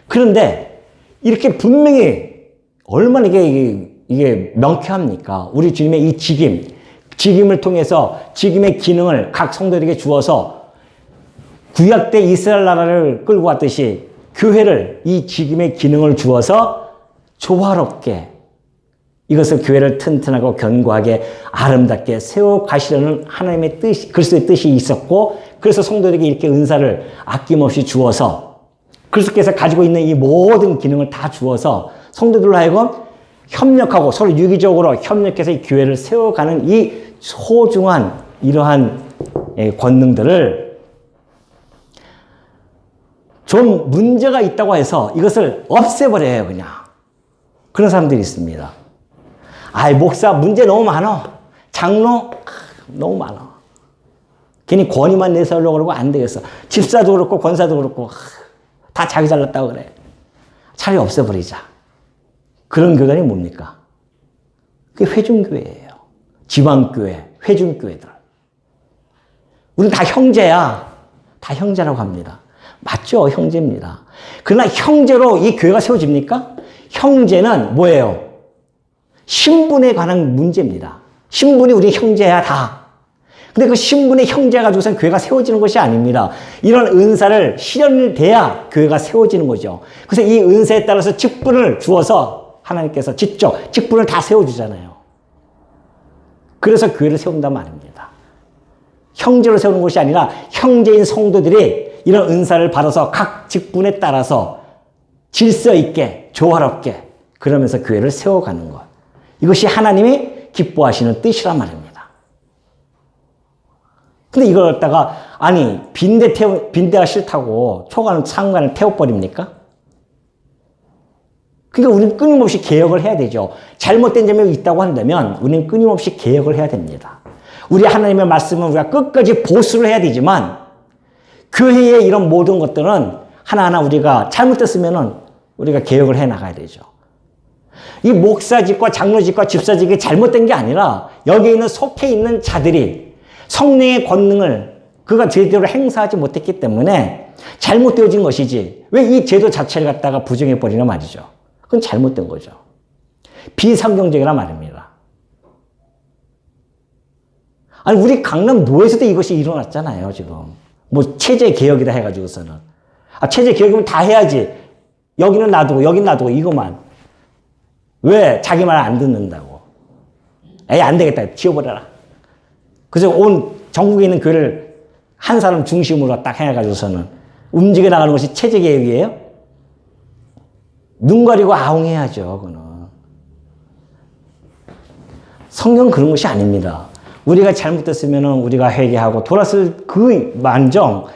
그런데 이렇게 분명히 얼마나 이게 명쾌합니까? 우리 주님의 이 직임을 통해서 직임의 기능을 각 성도들에게 주어서 구약 때 이스라엘 나라를 끌고 왔듯이 교회를 이 직임의 기능을 주어서 조화롭게 이것을 교회를 튼튼하고 견고하게 아름답게 세워 가시려는 하나님의 뜻이, 그리스도의 뜻이 있었고, 그래서 성도들에게 이렇게 은사를 아낌없이 주어서 그리스도께서 가지고 있는 이 모든 기능을 다 주어서 성도들로 하여금 협력하고 서로 유기적으로 협력해서 이 교회를 세워가는 이 소중한 이러한 권능들을 좀 문제가 있다고 해서 이것을 없애버려요, 그냥. 그런 사람들이 있습니다. 아이, 목사 문제 너무 많아. 장로 너무 많아. 괜히 권위만 내세우려고 그러고 안 되겠어. 집사도 그렇고 권사도 그렇고 다 자기 잘났다고 그래. 차라리 없애버리자. 그런 교단이 뭡니까? 그게 회중교회예요. 지방교회, 회중교회들. 우리는 다 형제야. 다 형제라고 합니다. 맞죠? 형제입니다. 그러나 형제로 이 교회가 세워집니까? 형제는 뭐예요? 신분에 관한 문제입니다. 신분이 우리 형제야 다. 근데 그 신분의 형제 가지고선 교회가 세워지는 것이 아닙니다. 이런 은사를 실현돼야 교회가 세워지는 거죠. 그래서 이 은사에 따라서 직분을 주어서 하나님께서 직접 직분을 다 세워주잖아요. 그래서 교회를 세운단 말입니다. 형제로 세우는 것이 아니라 형제인 성도들이 이런 은사를 받아서 각 직분에 따라서 질서 있게 조화롭게 그러면서 교회를 세워가는 것. 이것이 하나님이 기뻐하시는 뜻이란 말입니다. 근데 이걸 갖다가 아니 빈대가 싫다고 초간 상관을 태워버립니까? 그러니까 우리는 끊임없이 개혁을 해야 되죠. 잘못된 점이 있다고 한다면 우리는 끊임없이 개혁을 해야 됩니다. 우리 하나님의 말씀은 우리가 끝까지 보수를 해야 되지만 교회의 이런 모든 것들은 하나하나 우리가 잘못됐으면 우리가 개혁을 해 나가야 되죠. 이 목사직과 장로직과 집사직이 잘못된 게 아니라 여기 있는 속해 있는 자들이 성령의 권능을 그가 제대로 행사하지 못했기 때문에 잘못되어진 것이지 왜 이 제도 자체를 갖다가 부정해버리나 말이죠. 그건 잘못된 거죠. 비상경적이란 말입니다. 아니 우리 강남 노에서도 이것이 일어났잖아요. 지금 뭐 체제 개혁이다 해가지고서는 체제 개혁이면 다 해야지. 여기는 놔두고 여기는 놔두고 이거만 왜 자기 말 안 듣는다고. 에이 안 되겠다 지워버려라. 그래서 온 전국에 있는 교회를 한 사람 중심으로 딱 해가지고서는 움직여 나가는 것이 체제 개혁이에요? 눈 가리고 아웅해야죠. 그거는 성경은 그런 것이 아닙니다. 우리가 잘못됐으면 우리가 회개하고 돌았을 그 만정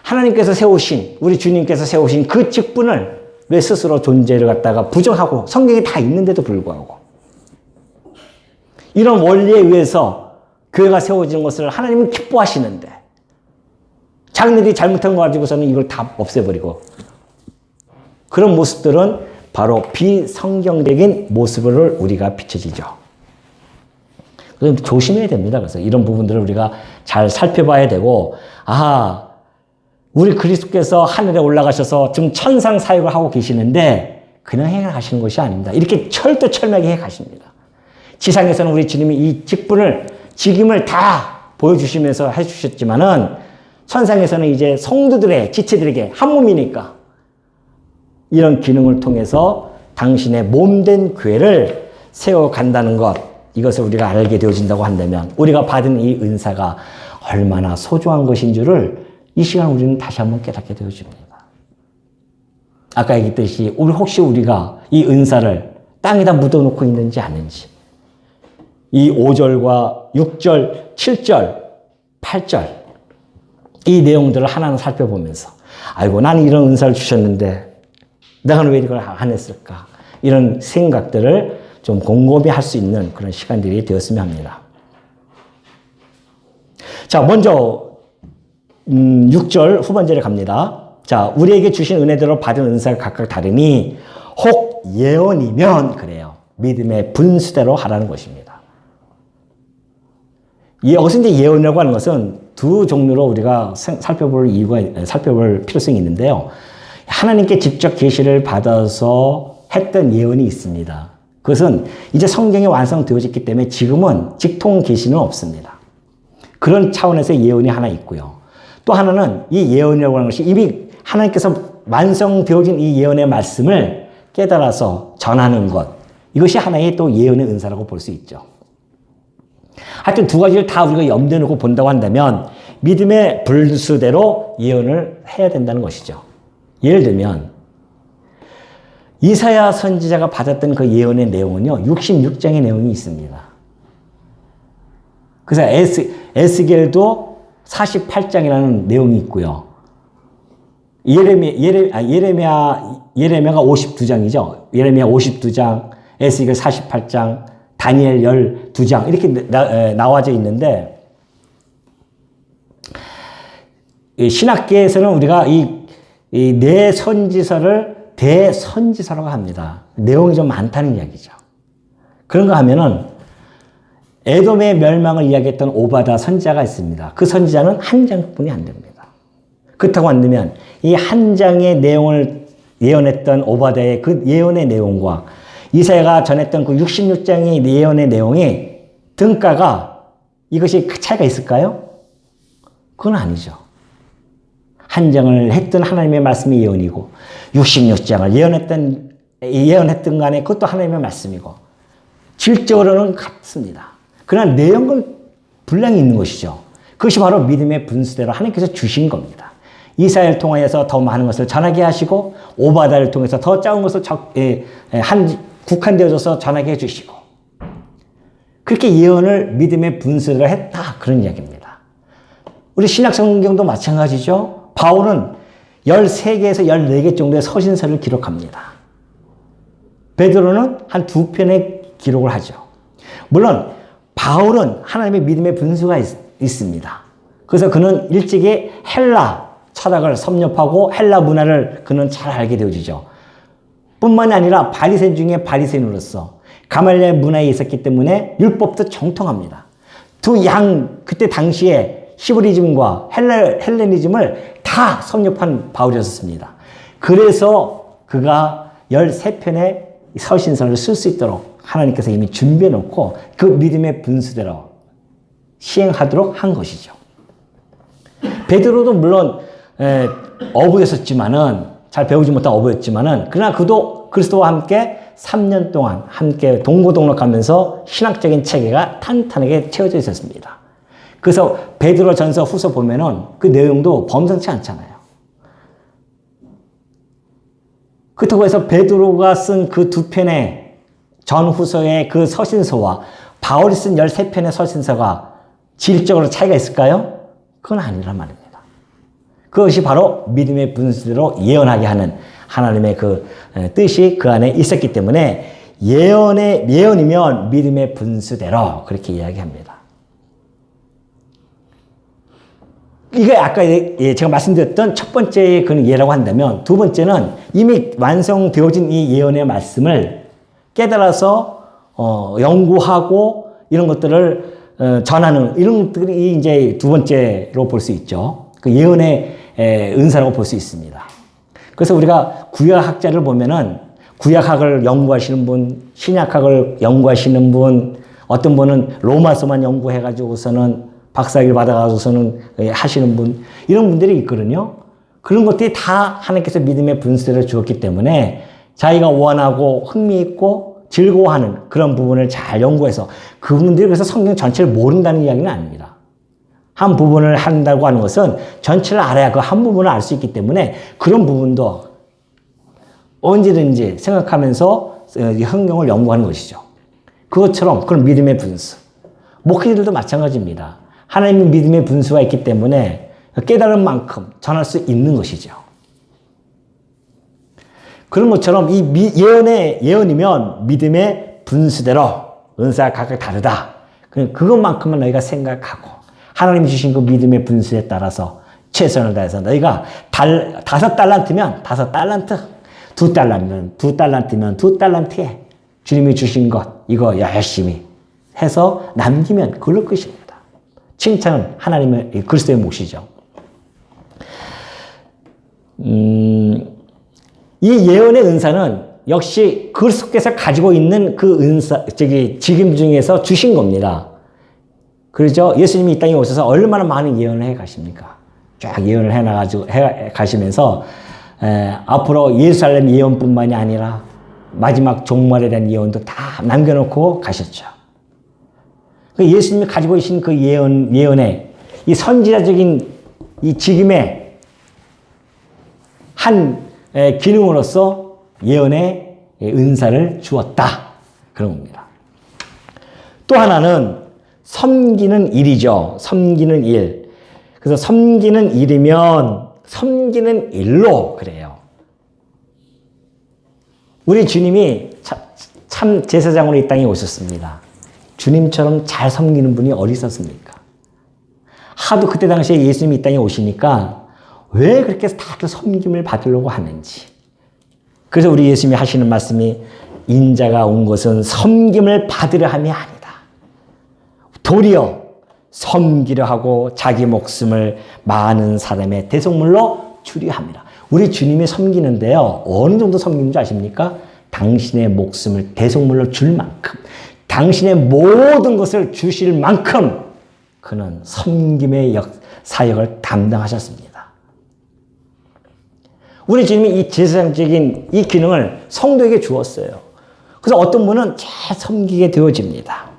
하나님께서 세우신 우리 주님께서 세우신 그 직분을 왜 스스로 존재를 갖다가 부정하고 성경에 다 있는데도 불구하고 이런 원리에 의해서 교회가 세워지는 것을 하나님은 기뻐하시는데 자기들이 잘못한 거 가지고서는 이걸 다 없애버리고 그런 모습들은 바로 비성경적인 모습을 우리가 비춰지죠. 그래서 조심해야 됩니다. 그래서 이런 부분들을 우리가 잘 살펴봐야 되고 우리 그리스도께서 하늘에 올라가셔서 지금 천상 사역을 하고 계시는데 그냥 해 가시는 것이 아닙니다. 이렇게 철두철미하게 해 가십니다. 지상에서는 우리 주님이 이 직임을 다 보여주시면서 해주셨지만은 천상에서는 이제 성도들의 지체들에게 한 몸이니까 이런 기능을 통해서 당신의 몸된 교회를 세워간다는 것 이것을 우리가 알게 되어진다고 한다면 우리가 받은 이 은사가 얼마나 소중한 것인 줄을 이 시간 우리는 다시 한번 깨닫게 되어집니다. 아까 얘기했듯이 혹시 우리가 이 은사를 땅에다 묻어놓고 있는지 아닌지 이 5절과 6절, 7절, 8절 이 내용들을 하나하나 살펴보면서 아이고 나는 이런 은사를 주셨는데 내가 왜 이걸 안 했을까 이런 생각들을 좀 곰곰이 할 수 있는 그런 시간들이 되었으면 합니다. 자, 먼저 6절 후반절에 갑니다. 자, 우리에게 주신 은혜대로 받은 은사가 각각 다르니 혹 예언이면 그래요. 믿음의 분수대로 하라는 것입니다. 여기서 이제 예언이라고 하는 것은 두 종류로 우리가 살펴볼 필요성이 있는데요. 하나님께 직접 계시를 받아서 했던 예언이 있습니다. 그것은 이제 성경이 완성되어졌기 때문에 지금은 직통 계시는 없습니다. 그런 차원에서 예언이 하나 있고요. 또 하나는 이 예언이라고 하는 것이 이미 하나님께서 완성되어진 이 예언의 말씀을 깨달아서 전하는 것. 이것이 하나의 또 예언의 은사라고 볼 수 있죠. 하여튼 두 가지를 다 우리가 염두에 놓고 본다고 한다면 믿음의 분수대로 예언을 해야 된다는 것이죠. 예를 들면 이사야 선지자가 받았던 그 예언의 내용은요. 66장의 내용이 있습니다. 그래서 에스겔도 48장이라는 내용이 있고요. 예레미야가 52장이죠. 예레미야 52장, 에스겔 48장, 다니엘 12장 이렇게 나와져 있는데 신학계에서는 우리가 이 이 내 선지서를 대선지서라고 합니다. 내용이 좀 많다는 이야기죠. 그런가 하면은 에돔의 멸망을 이야기했던 오바다 선지자가 있습니다. 그 선지자는 한 장뿐이 안 됩니다. 그렇다고 한다면 이 한 장의 내용을 예언했던 오바다의 그 예언의 내용과 이사야가 전했던 그 66장의 예언의 내용이 등가가 이것이 그 차이가 있을까요? 그건 아니죠. 한 장을 했던 하나님의 말씀이 예언이고 66장을 예언했던 간에 그것도 하나님의 말씀이고 질적으로는 같습니다. 그러나 내용은 분량이 있는 것이죠. 그것이 바로 믿음의 분수대로 하나님께서 주신 겁니다. 이사야를 통하여서 더 많은 것을 전하게 하시고 오바다를 통해서 더 작은 것을 국한되어져서 전하게 해주시고 그렇게 예언을 믿음의 분수대로 했다. 그런 이야기입니다. 우리 신약성경도 마찬가지죠. 바울은 13개에서 14개 정도의 서신서를 기록합니다. 베드로는 한 2편의 기록을 하죠. 물론 바울은 하나님의 믿음의 분수가 있습니다. 그래서 그는 일찍이 헬라 철학을 섭렵하고 헬라 문화를 그는 잘 알게 되어지죠. 뿐만이 아니라 바리새인 중에 바리새인으로서 가말리엘 문화에 있었기 때문에 율법도 정통합니다. 그때 당시에 히브리즘과 헬레니즘을 다 섭렵한 바울이었습니다. 그래서 그가 13편의 서신서를 쓸 수 있도록 하나님께서 이미 준비해 놓고 그 믿음의 분수대로 시행하도록 한 것이죠. 베드로도 물론 어부였었지만은 잘 배우지 못한 어부였지만은 그러나 그도 그리스도와 함께 3년 동안 함께 동고동락하면서 신학적인 체계가 탄탄하게 채워져 있었습니다. 그래서 베드로 전서 후서 보면은 그 내용도 범상치 않잖아요. 그렇다고 해서 베드로가 쓴 그 2편의 전후서의 그 서신서와 바울이 쓴 13편의 서신서가 질적으로 차이가 있을까요? 그건 아니란 말입니다. 그것이 바로 믿음의 분수대로 예언하게 하는 하나님의 그 뜻이 그 안에 있었기 때문에 예언이면 믿음의 분수대로 그렇게 이야기합니다. 이게 아까 제가 말씀드렸던 첫 번째 그 예라고 한다면 두 번째는 이미 완성되어진 이 예언의 말씀을 깨달아서 연구하고 이런 것들을 전하는 이런 것들이 이제 두 번째로 볼 수 있죠. 그 예언의 은사라고 볼 수 있습니다. 그래서 우리가 구약학자를 보면은 구약학을 연구하시는 분, 신약학을 연구하시는 분, 어떤 분은 로마서만 연구해가지고서는 박사학위를 받아가지고서는 하시는 분, 이런 분들이 있거든요. 그런 것들이 다 하나님께서 믿음의 분수대를 주었기 때문에 자기가 원하고 흥미있고 즐거워하는 그런 부분을 잘 연구해서 그분들이 그래서 성경 전체를 모른다는 이야기는 아닙니다. 한 부분을 한다고 하는 것은 전체를 알아야 그 한 부분을 알 수 있기 때문에 그런 부분도 언제든지 생각하면서 성경을 연구하는 것이죠. 그것처럼 그런 믿음의 분수. 목회자들도 마찬가지입니다. 하나님의 믿음의 분수가 있기 때문에 깨달은 만큼 전할 수 있는 것이죠. 그런 것처럼 이 예언이면 믿음의 분수대로 은사가 각각 다르다. 그것만큼만 너희가 생각하고 하나님이 주신 그 믿음의 분수에 따라서 최선을 다해서 너희가 5달란트면 5달란트, 2달란트면 2달란트면 2달란트에 주님이 주신 것 이거 열심히 해서 남기면 그럴 것입니다. 칭찬은 하나님의 그리스도의 몫이죠. 이 예언의 은사는 역시 그리스도께서 가지고 있는 그 은사, 지금 중에서 주신 겁니다. 그렇죠? 예수님이 이 땅에 오셔서 얼마나 많은 예언을 해 가십니까? 쫙 예언을 해 가시면서 앞으로 예루살렘 예언뿐만이 아니라 마지막 종말에 대한 예언도 다 남겨놓고 가셨죠. 예수님이 가지고 계신 그 예언의 이 선지자적인 이 지금의 한 기능으로서 예언의 은사를 주었다. 그런 겁니다. 또 하나는 섬기는 일이죠. 섬기는 일. 그래서 섬기는 일이면 섬기는 일로 그래요. 우리 주님이 참 제사장으로 이 땅에 오셨습니다. 주님처럼 잘 섬기는 분이 어디 있었습니까? 하도 그때 당시에 예수님이 이 땅에 오시니까 왜 그렇게 다들 섬김을 받으려고 하는지. 그래서 우리 예수님이 하시는 말씀이 인자가 온 것은 섬김을 받으려 함이 아니다. 도리어 섬기려 하고 자기 목숨을 많은 사람의 대속물로 주려 함이라. 우리 주님이 섬기는데요. 어느 정도 섬기는 줄 아십니까? 당신의 목숨을 대속물로 줄 만큼, 당신의 모든 것을 주실 만큼 그는 섬김의 사역을 담당하셨습니다. 우리 주님이 이 제사장적인 이 기능을 성도에게 주었어요. 그래서 어떤 분은 잘 섬기게 되어집니다.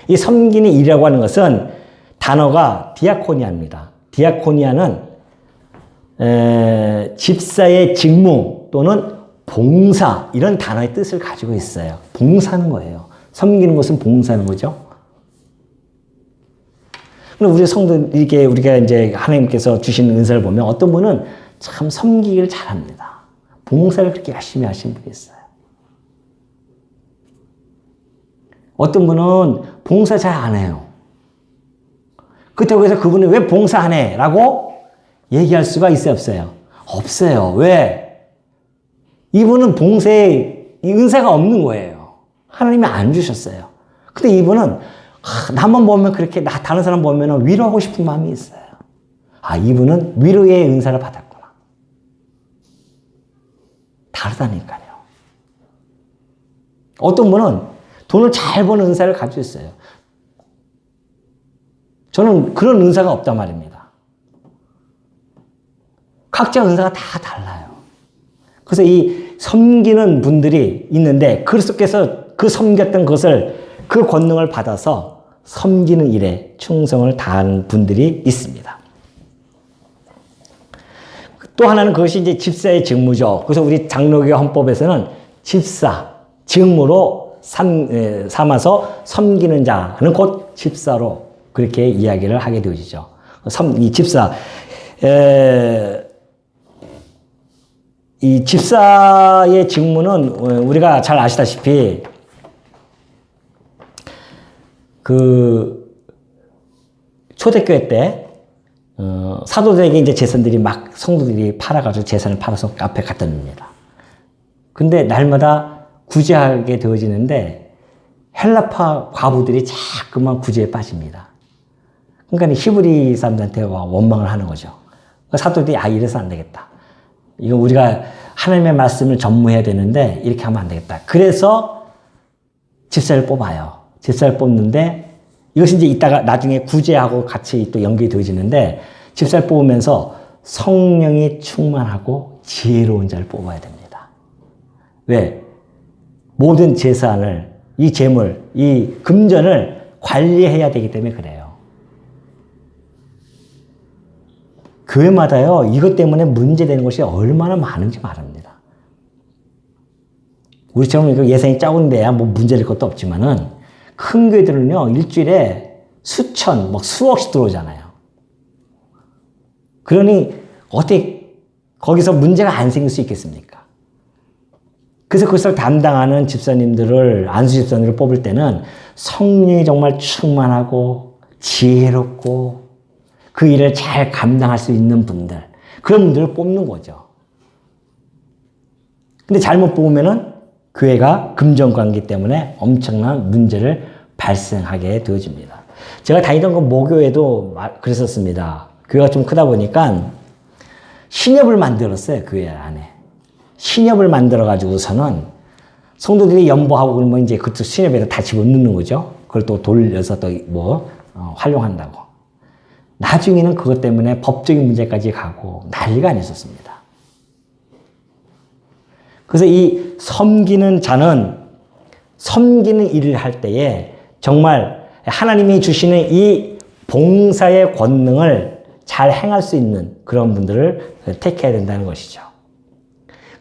이 섬기는 일이라고 하는 것은 단어가 디아코니아입니다. 디아코니아는 집사의 직무 또는 봉사 이런 단어의 뜻을 가지고 있어요. 봉사하는 거예요. 섬기는 것은 봉사하는 거죠. 그럼 우리 성도 이게 우리가 이제 하나님께서 주시는 은사를 보면 어떤 분은 참 섬기기를 잘합니다. 봉사를 그렇게 열심히 하시는 분이 있어요. 어떤 분은 봉사 잘 안 해요. 그렇다고 해서 그분이 왜 봉사 안 해? 라고 얘기할 수가 있어요, 없어요? 없어요. 왜? 이분은 봉사에 은사가 없는 거예요. 하나님이 안 주셨어요. 근데 이분은 나만 보면 그렇게 다른 사람 보면 위로하고 싶은 마음이 있어요. 아, 이분은 위로의 은사를 받았구나. 다르다니까요. 어떤 분은 돈을 잘 버는 은사를 가지고 있어요. 저는 그런 은사가 없단 말입니다. 각자 은사가 다 달라요. 그래서 이 섬기는 분들이 있는데 그리스도께서 그 섬겼던 것을 그 권능을 받아서 섬기는 일에 충성을 다하는 분들이 있습니다. 또 하나는 그것이 이제 집사의 직무죠. 그래서 우리 장로교 헌법에서는 집사, 직무로 삼아서 섬기는 자는 곧 집사로 그렇게 이야기를 하게 되어지죠. 이 집사, 이 집사의 직무는 우리가 잘 아시다시피 그 초대교회 때 사도들에게 이제 재산들이 막 성도들이 팔아가지고 재산을 팔아서 앞에 갖다 놉니다. 근데 날마다 구제하게 되어지는데 헬라파 과부들이 자꾸만 구제에 빠집니다. 그러니까 히브리 사람들한테 원망을 하는 거죠. 사도들이 이래서 안 되겠다. 이거 우리가 하나님의 말씀을 전무해야 되는데 이렇게 하면 안 되겠다. 그래서 집사를 뽑아요. 집사를 뽑는데 이것이 이제 이따가 나중에 구제하고 같이 또 연결이 되어지는데 집사를 뽑으면서 성령이 충만하고 지혜로운 자를 뽑아야 됩니다. 왜? 모든 재산을, 이 재물, 이 금전을 관리해야 되기 때문에 그래요. 교회마다요, 이것 때문에 문제되는 것이 얼마나 많은지 말합니다. 우리처럼 예산이 적은데야 뭐 문제될 것도 없지만은 큰 교회들은요, 일주일에 수천, 수억씩 들어오잖아요. 그러니 어떻게 거기서 문제가 안 생길 수 있겠습니까? 그래서 그것을 담당하는 집사님들을, 안수 집사님들을 뽑을 때는 성령이 정말 충만하고 지혜롭고 그 일을 잘 감당할 수 있는 분들, 그런 분들을 뽑는 거죠. 근데 잘못 뽑으면은 교회가 금전관계 때문에 엄청난 문제를 발생하게 되어집니다. 제가 다니던 그 모교회도 그랬었습니다. 교회가 좀 크다 보니까 신협을 만들었어요, 교회 안에. 신협을 만들어가지고서는 성도들이 연보하고 그러면 이제 그 신협에다 다 집어넣는 거죠. 그걸 또 돌려서 또 활용한다고. 나중에는 그것 때문에 법적인 문제까지 가고 난리가 아니었습니다. 그래서 이 섬기는 자는 섬기는 일을 할 때에 정말 하나님이 주시는 이 봉사의 권능을 잘 행할 수 있는 그런 분들을 택해야 된다는 것이죠.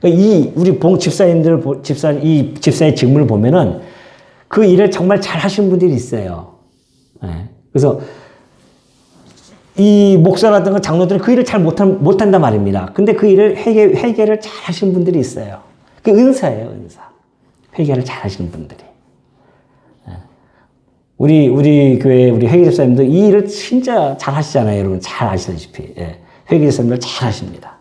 이 우리 집사님들 이 집사의 직무를 보면은 그 일을 정말 잘 하시는 분들이 있어요. 그래서 이 목사라든가 장로들은 그 일을 잘 못한단 말입니다. 근데 그 일을 회개를 잘 하시는 분들이 있어요. 그 은사예요, 은사. 회개를 잘 하시는 분들이. 우리 교회, 우리 회계 집사님들 이 일을 진짜 잘 하시잖아요, 여러분. 잘 아시다시피. 회계집사님들 잘 하십니다.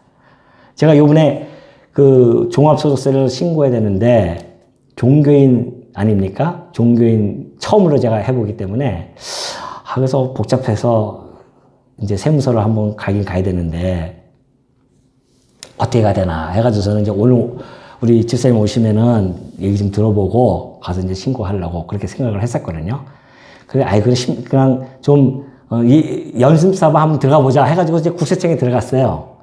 제가 요번에 그 종합소득세를 신고해야 되는데 종교인 아닙니까? 종교인 처음으로 제가 해보기 때문에 그래서 복잡해서 이제 세무서를 한번 가긴 가야 되는데 어떻게 가야 되나 해가지고 저는 이제 오늘 우리 집사님 오시면은 얘기 좀 들어보고 가서 이제 신고하려고 그렇게 생각을 했었거든요. 그래, 그냥 좀, 이 연습사바 한번 들어가 보자 해가지고 이제 국세청에 들어갔어요.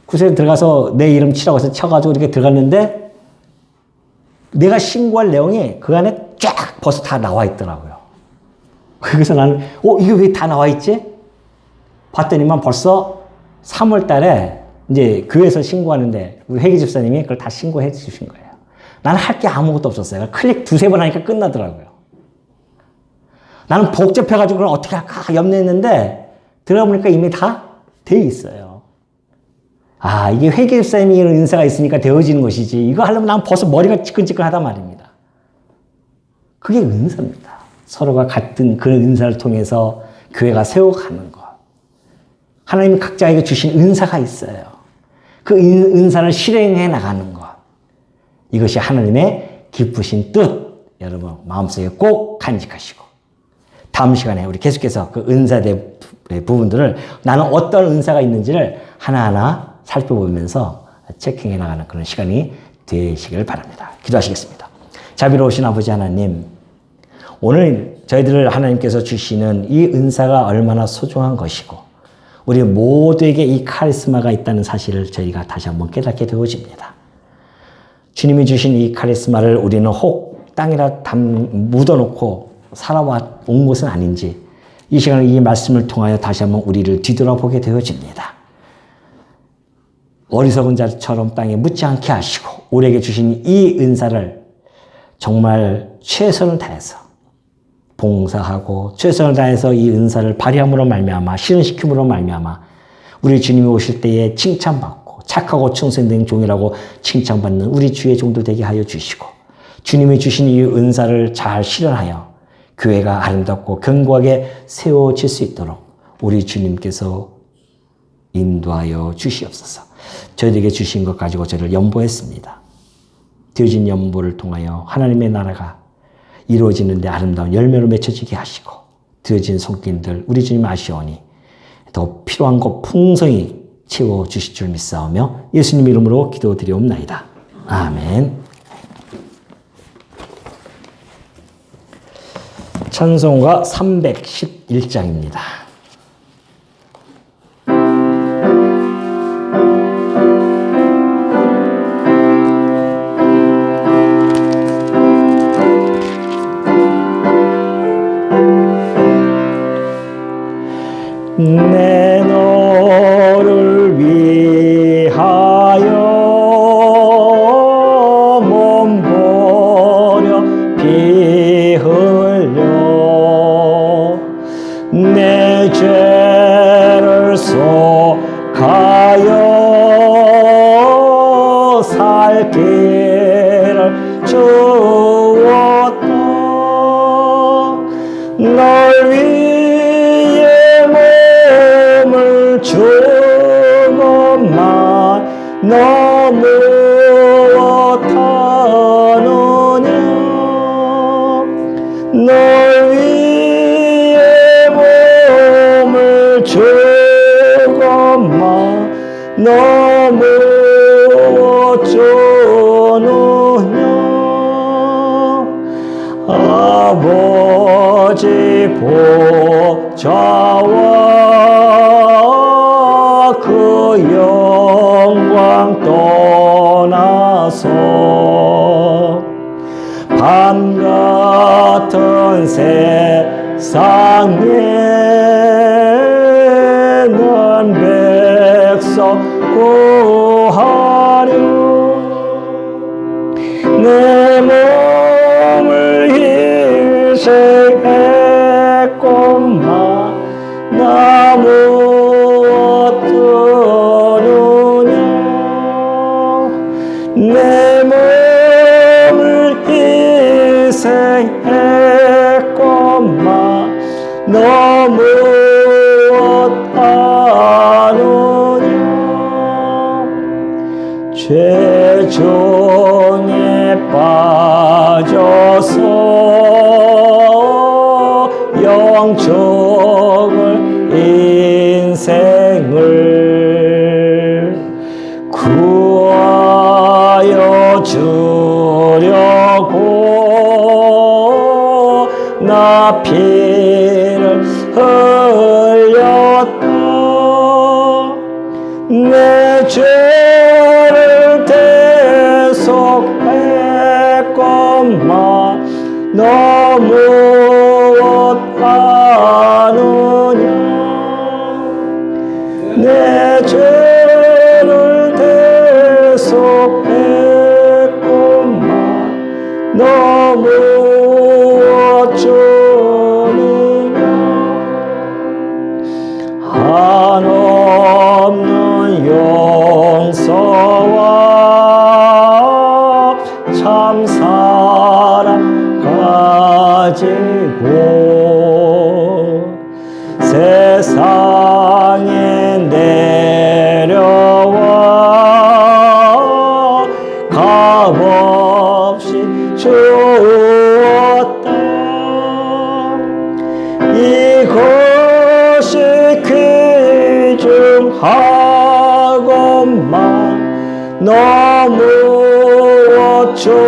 국세청에 들어가서 내 이름 치라고 해서 쳐가지고 이렇게 들어갔는데 내가 신고할 내용이 그 안에 쫙 벌써 다 나와 있더라고요. 그래서 나는, 이게 왜 다 나와 있지? 봤더니만 벌써 3월 달에 이제 교회에서 신고하는데 우리 회계집사님이 그걸 다 신고해 주신 거예요. 나는 할 게 아무것도 없었어요. 클릭 두세 번 하니까 끝나더라고요. 나는 복잡해가지고 그걸 어떻게 할까 염려했는데 들어보니까 이미 다 돼 있어요. 이게 회계집사님이 이런 은사가 있으니까 되어지는 것이지. 이거 하려면 난 벌써 머리가 찌끈찌끈하단 말입니다. 그게 은사입니다. 서로가 같은 그런 은사를 통해서 교회가 세워가는 것. 하나님이 각자에게 주신 은사가 있어요. 그 은사를 실행해 나가는 것. 이것이 하나님의 기쁘신 뜻. 여러분 마음속에 꼭 간직하시고 다음 시간에 우리 계속해서 그 은사의 부분들을 나는 어떤 은사가 있는지를 하나하나 살펴보면서 체킹해 나가는 그런 시간이 되시길 바랍니다. 기도하시겠습니다. 자비로우신 아버지 하나님, 오늘 저희들을 하나님께서 주시는 이 은사가 얼마나 소중한 것이고 우리 모두에게 이 카리스마가 있다는 사실을 저희가 다시 한번 깨닫게 되어집니다. 주님이 주신 이 카리스마를 우리는 혹 땅에다 묻어놓고 살아온 것은 아닌지 이 시간에 이 말씀을 통하여 다시 한번 우리를 뒤돌아보게 되어집니다. 어리석은 자처럼 땅에 묻지 않게 하시고 우리에게 주신 이 은사를 정말 최선을 다해서 봉사하고 최선을 다해서 이 은사를 발휘함으로 말미암아 실현시킴으로 말미암아 우리 주님이 오실 때에 칭찬받고 착하고 충성된 종이라고 칭찬받는 우리 주의 종도 되게 하여 주시고 주님이 주신 이 은사를 잘 실현하여 교회가 아름답고 견고하게 세워질 수 있도록 우리 주님께서 인도하여 주시옵소서. 저희에게 주신 것 가지고 저를 연보했습니다. 되어진 연보를 통하여 하나님의 나라가 이루어지는데 아름다운 열매로 맺혀지게 하시고 되어진 손길들 우리 주님 아시오니 더 필요한 것 풍성히 채워주실 줄 믿사오며 예수님 이름으로 기도드리옵나이다. 아멘. 찬송가 311장입니다. 내 너를 위하여 몸버려 피 흘려 내 죄를 속하여 살 길을 주었다. 널 위해 몸을 주고만 너 무엇하느냐. 널 위해 몸을 주고만 너 무엇 주느냐. 아버지 보좌와 그 영광 떠나서 밤 같은 세상에 난 백성 구하려 내 몸을 희생했건만 나 무엇 드느냐. 내 몸을 희생했건만 너 무엇 하느냐. 죄종에 빠져서 영적을 인생을 구하여 주려고 나 피를 흘렸다. 내 죄를 대속했건만 너 무엇하느냐. 내 죄를 대속했건만 너 무엇 주느냐. 한없는 용서와 참사랑 가지고 세상에 내려와 값없이 주었다. 이것이 귀중하건만 너 무엇 주느냐.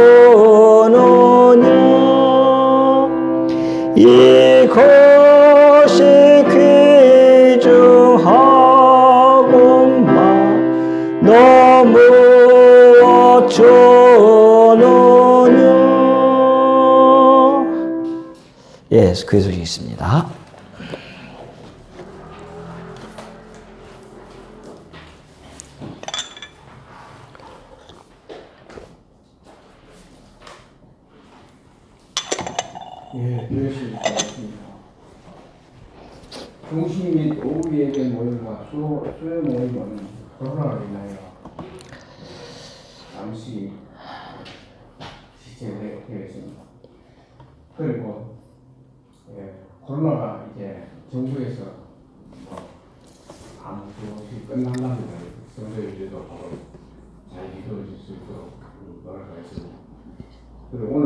이것이 귀중하건만 너 무엇 주느냐. 예, 그 소식이 있습니다. 예, 열심히 있습니다. 중심 및 오후 예배 모임과 수요 모임은 코로나로 인하여 잠시 지체되었습니다. 그리고 코로나가 이제 정부에서 아무 것이 끝난다면 성서유지도 잘 이루어질 수 있도록 노력하겠습니다. 그리고 오늘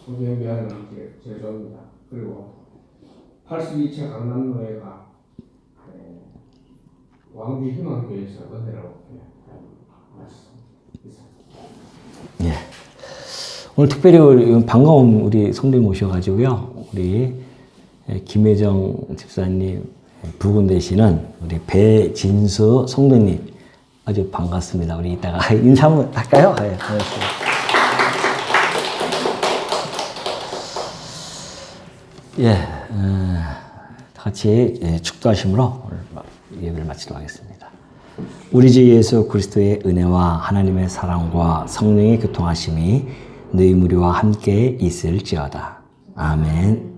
소개회하는 제조입니다. 그리고 82채 강남노회가 왕비 희망교회에서 은혜로 예. 오늘 특별히 우리 반가운 우리 성도님 오셔가지고요. 우리 김혜정 집사님 부군 되시는 우리 배진수 성도님 아주 반갑습니다. 우리 이따가 인사 한번 할까요? 네, 반갑습니다. 예, 같이 축도하심으로 오늘 예배를 마치도록 하겠습니다. 우리 주 예수 그리스도의 은혜와 하나님의 사랑과 성령의 교통하심이 너희 무리와 함께 있을지어다. 아멘.